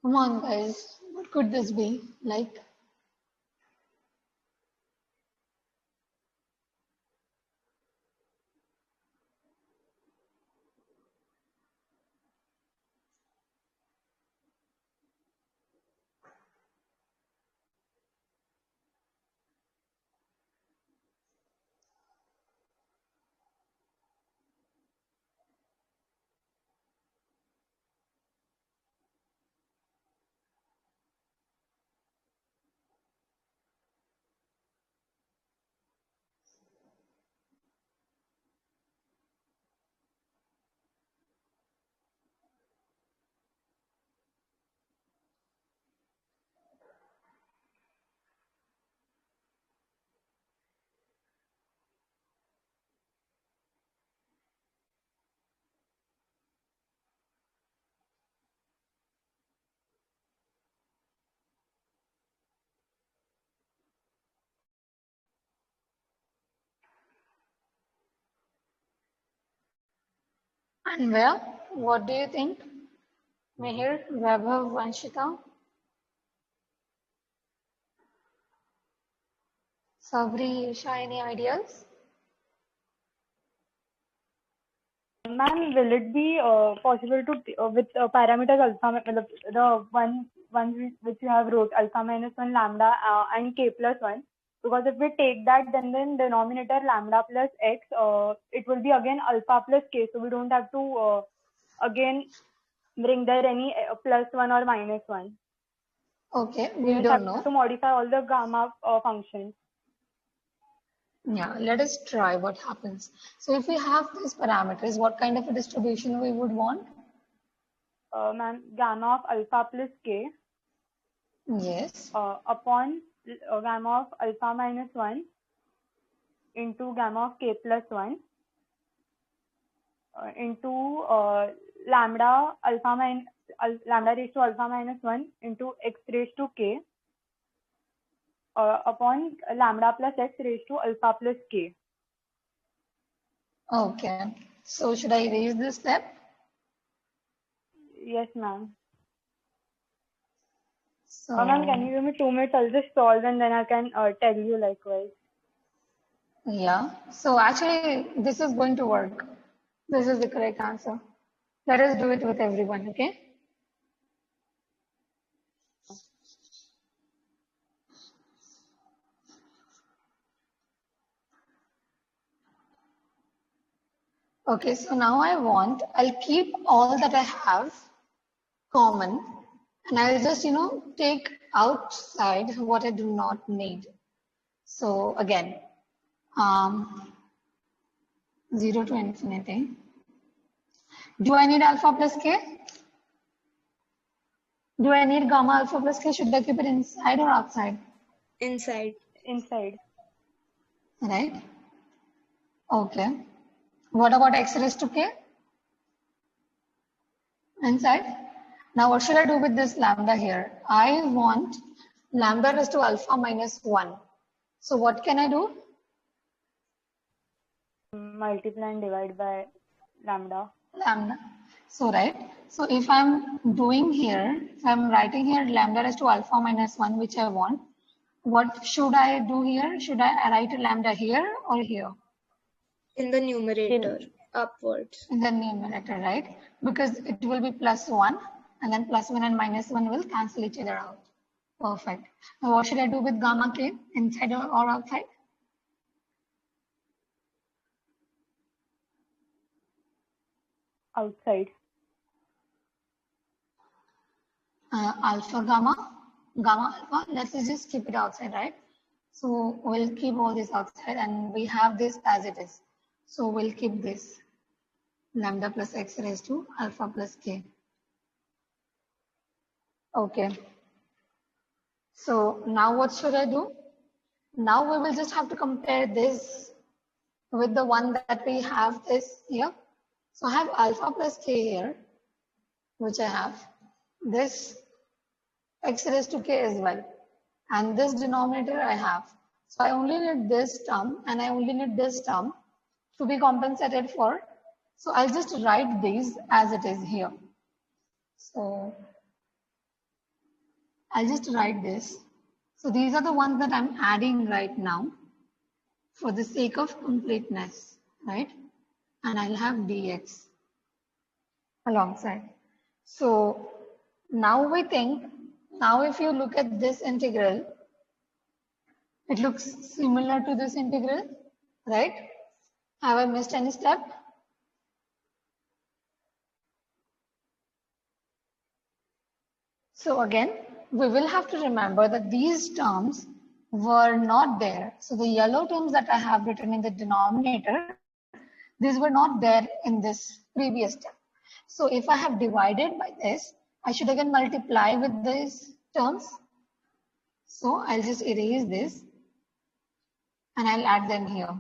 Come on, guys. What could this be? Like, and where? What do you think? Mihir, Vaibhav, Vanshita, Sabri, Isha, any ideas? Ma'am, will it be possible to with parameters alpha, the ones which you have wrote alpha minus 1 lambda and k plus 1? Because if we take that, then denominator lambda plus x, it will be again alpha plus k. So we don't have to again bring there any plus 1 or minus 1. Okay, We we just don't have know. to modify all the gamma functions. Yeah, let us try what happens. So if we have these parameters, what kind of a distribution we would want? Ma'am, gamma of alpha plus k Yes. upon gamma of alpha minus 1 into gamma of k plus 1 into lambda lambda raised to alpha minus 1 into x raised to k upon lambda plus x raised to alpha plus k. Okay. So should I erase this step? Yes, ma'am. So, Ma'am, can you give me 2 minutes? I'll just solve and then I can tell you likewise. yeah. So actually, this is going to work. This is the correct answer. Let us do it with everyone, okay? Okay, so now I'll keep all that I have common and I'll just, take outside what I do not need. So again, 0 to infinity. Do I need alpha plus k? Do I need gamma alpha plus k? Should I keep it inside or outside? Inside. Inside. Right? Okay. What about x raised to k? Inside. Now what should I do with this lambda here? I want lambda raised to alpha minus 1. So what can I do? Multiply and divide by lambda. Lambda. So right. So if I'm doing here, if I'm writing here lambda raised to alpha minus 1, which I want, what should I do here? Should I write a lambda here or here? In the numerator, upwards. In the numerator, right? Because it will be plus 1 and then plus 1 and minus 1 will cancel each other out. Perfect. Now what should I do with gamma k? Inside or outside? Outside. Alpha gamma alpha, let's just keep it outside, right? So we'll keep all this outside and we have this as it is. So we'll keep this lambda plus x raised to alpha plus k. Okay. So now what should I do? Now we will just have to compare this with the one that we have this here. So I have alpha plus k here, which I have this x raised to k as well. And this denominator I have. So I only need this term and I only need this term to be compensated for. So I'll just write these as it is here. So I'll just write this. So these are the ones that I'm adding right now for the sake of completeness, right? And I'll have dx alongside. So now we think, now if you look at this integral, it looks similar to this integral, right? Have I missed any step? So again, we will have to remember that these terms were not there. So the yellow terms that I have written in the denominator, these were not there in this previous step. So if I have divided by this, I should again multiply with these terms. So I'll just erase this and I'll add them here.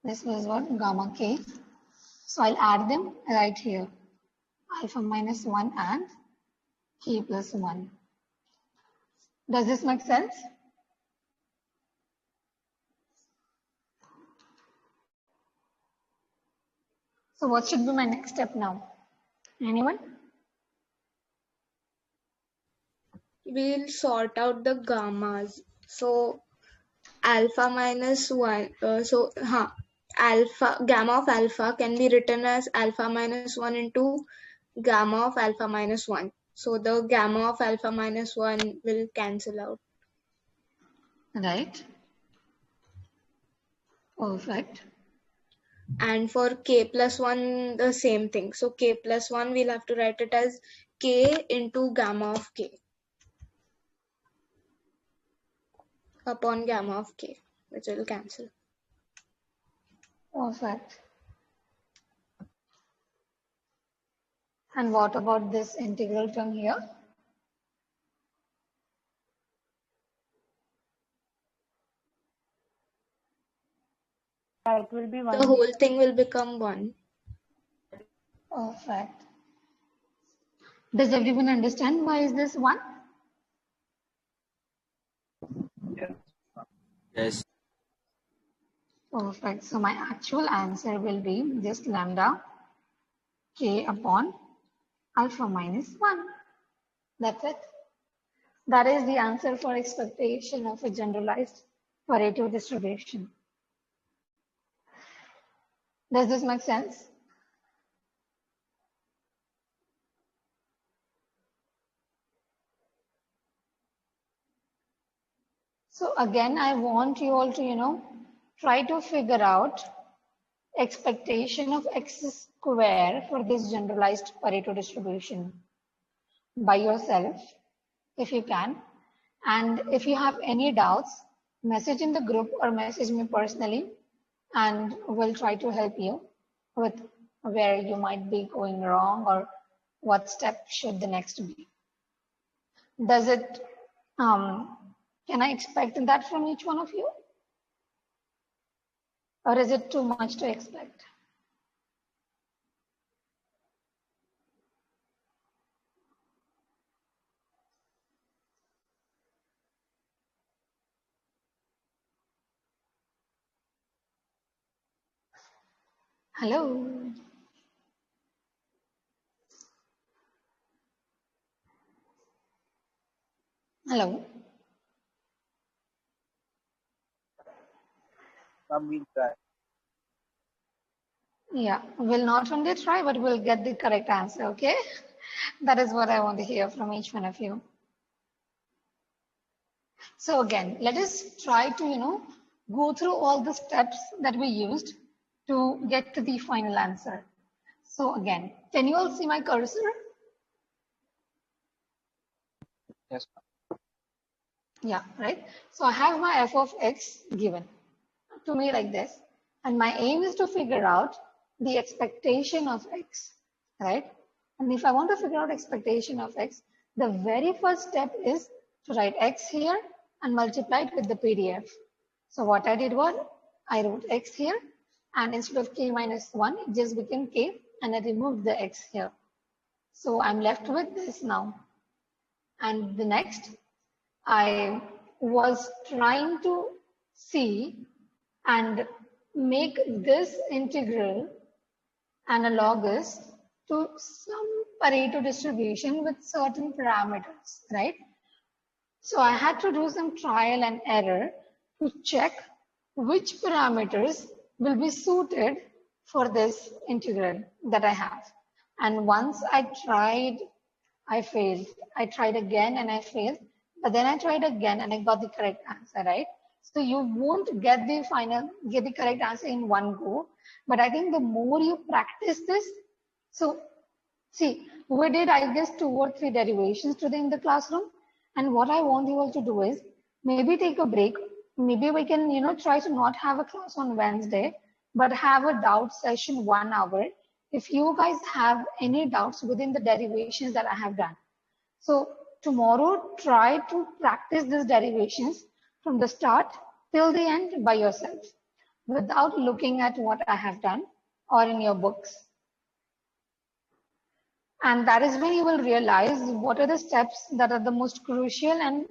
This was what? Gamma k. So I'll add them right here. Alpha minus 1 and k plus 1. Does this make sense? So what should be my next step now? Anyone? We'll sort out the gammas. So alpha minus 1. gamma of alpha can be written as alpha minus 1 into gamma of alpha minus 1. So the gamma of alpha minus 1 will cancel out. Right. Perfect. And for k plus 1, the same thing. So k plus 1, we'll have to write it as k into gamma of k upon gamma of k, which will cancel. Perfect. And what about this integral term here? That will be The 1. whole thing will become 1. Perfect. Does everyone understand why is this 1? Yes. Perfect. So my actual answer will be just lambda k upon alpha minus 1. That's it. That is the answer for expectation of a generalized Pareto distribution. Does this make sense? So again, I want you all to, try to figure out expectation of x square for this generalized Pareto distribution by yourself, if you can. And if you have any doubts, message in the group or message me personally, and we'll try to help you with where you might be going wrong or what step should the next be. Does it, can I expect that from each one of you? Or is it too much to expect? Hello. Hello. Some will try. Yeah, we'll not only try, but we'll get the correct answer, okay? That is what I want to hear from each one of you. So again, let us try to, go through all the steps that we used to get to the final answer. So again, can you all see my cursor? Yes. Yeah, right. So I have my f of x given to me like this, and my aim is to figure out the expectation of x, right? And if I want to figure out expectation of x, the very first step is to write x here and multiply it with the PDF. So what I did was I wrote x here, and instead of k minus 1, it just became k, and I removed the x here. So I'm left with this now. And the next, I was trying to see and make this integral analogous to some Pareto distribution with certain parameters, right? So I had to do some trial and error to check which parameters will be suited for this integral that I have. And once I tried, I failed. I tried again and I failed. But then I tried again and I got the correct answer, right? So you won't get the correct answer in one go. But I think the more you practice this, so see, we did, I guess, 2 or 3 derivations today in the classroom. And what I want you all to do is maybe take a break. Maybe we can, try to not have a class on Wednesday, but have a doubt session 1 hour. If you guys have any doubts within the derivations that I have done. So tomorrow, try to practice these derivations from the start till the end by yourself without looking at what I have done or in your books. And that is when you will realize what are the steps that are the most crucial and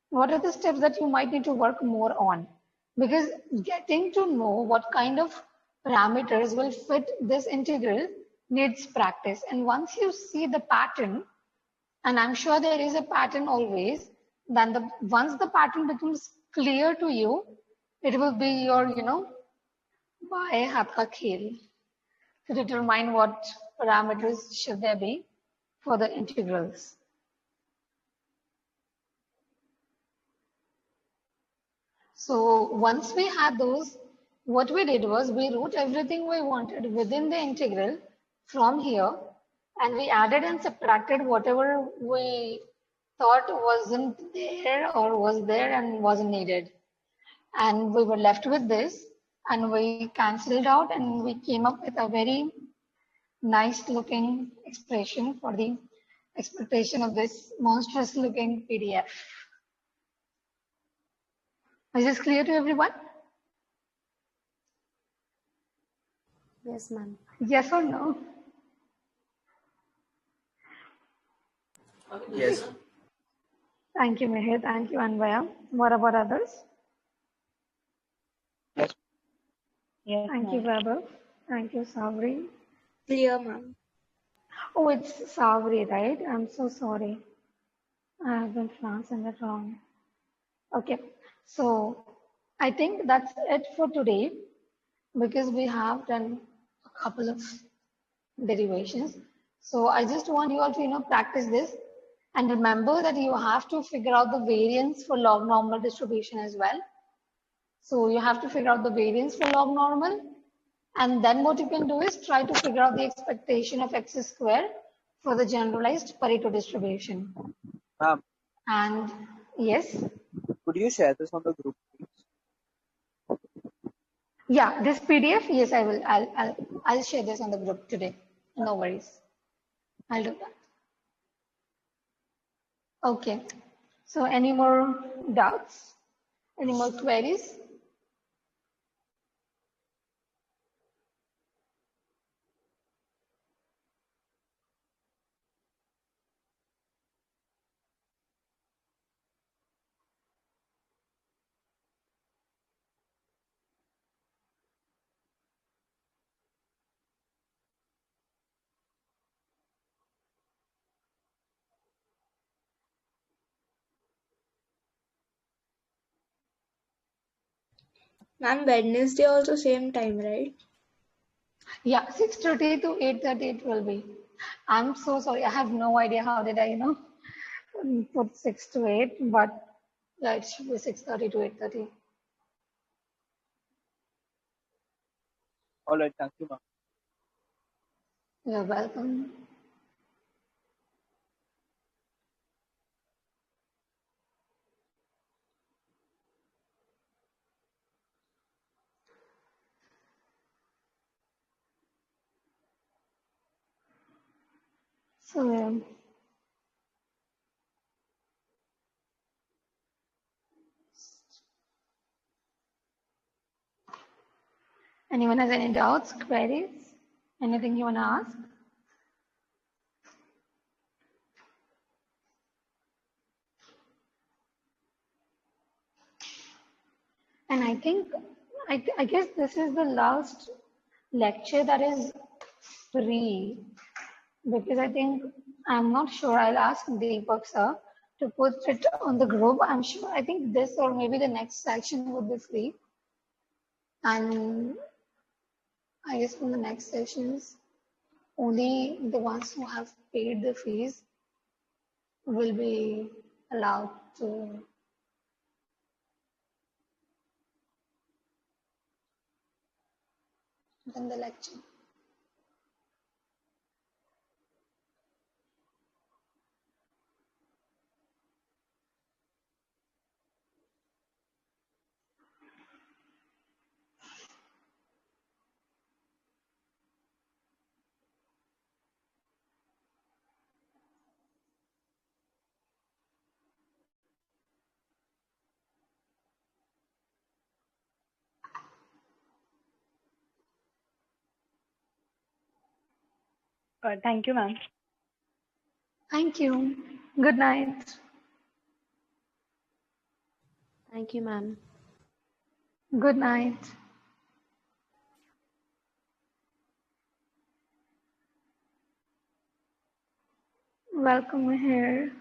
what are the steps that you might need to work more on. Because getting to know what kind of parameters will fit this integral needs practice. And once you see the pattern, and I'm sure there is a pattern always, then once the pattern becomes clear to you, it will be your, by Hapakhel to determine what parameters should there be for the integrals. So once we had those, what we did was we wrote everything we wanted within the integral from here, and we added and subtracted whatever we thought wasn't there or was there and wasn't needed. And we were left with this, and we cancelled out and we came up with a very nice looking expression for the expectation of this monstrous looking PDF. Is this clear to everyone? Yes, ma'am. Yes or no? Yes. Thank you, Mihir. Thank you, Anvaya. What about others? Yes. Yes, Thank you, Vaibhav. Thank you, Savri. Clear, ma'am. Oh, it's Savri, right? I'm so sorry. I have been pronouncing it wrong. Okay, so I think that's it for today because we have done a couple of derivations. So I just want you all to, practice this and remember that you have to figure out the variance for log normal distribution as well. So you have to figure out the variance for log normal, and then what you can do is try to figure out the expectation of x square for the generalized Pareto distribution. Ma'am, And yes, could you share this on the group, please? yeah, this PDF, yes, I will. I'll share this on the group today. No worries. I'll do that. Okay. So any more doubts? Any more queries? Ma'am, Wednesday also same time, right? Yeah, 6:30 to 8:30 it will be. I'm so sorry. I have no idea how did I, put 6 to 8, but yeah, it should be 6:30 to 8:30. All right, thank you, ma'am. You're welcome. So, anyone has any doubts, queries, anything you want to ask? And I think, I guess this is the last lecture that is free because I think, I'm not sure, I'll ask Deepak sir to put it on the group. I'm sure, I think this or maybe the next section would be free. And I guess from the next sessions, only the ones who have paid the fees will be allowed to attend the lecture. Thank you, ma'am. Thank you. Good night. Thank you, ma'am. Good night. Welcome here.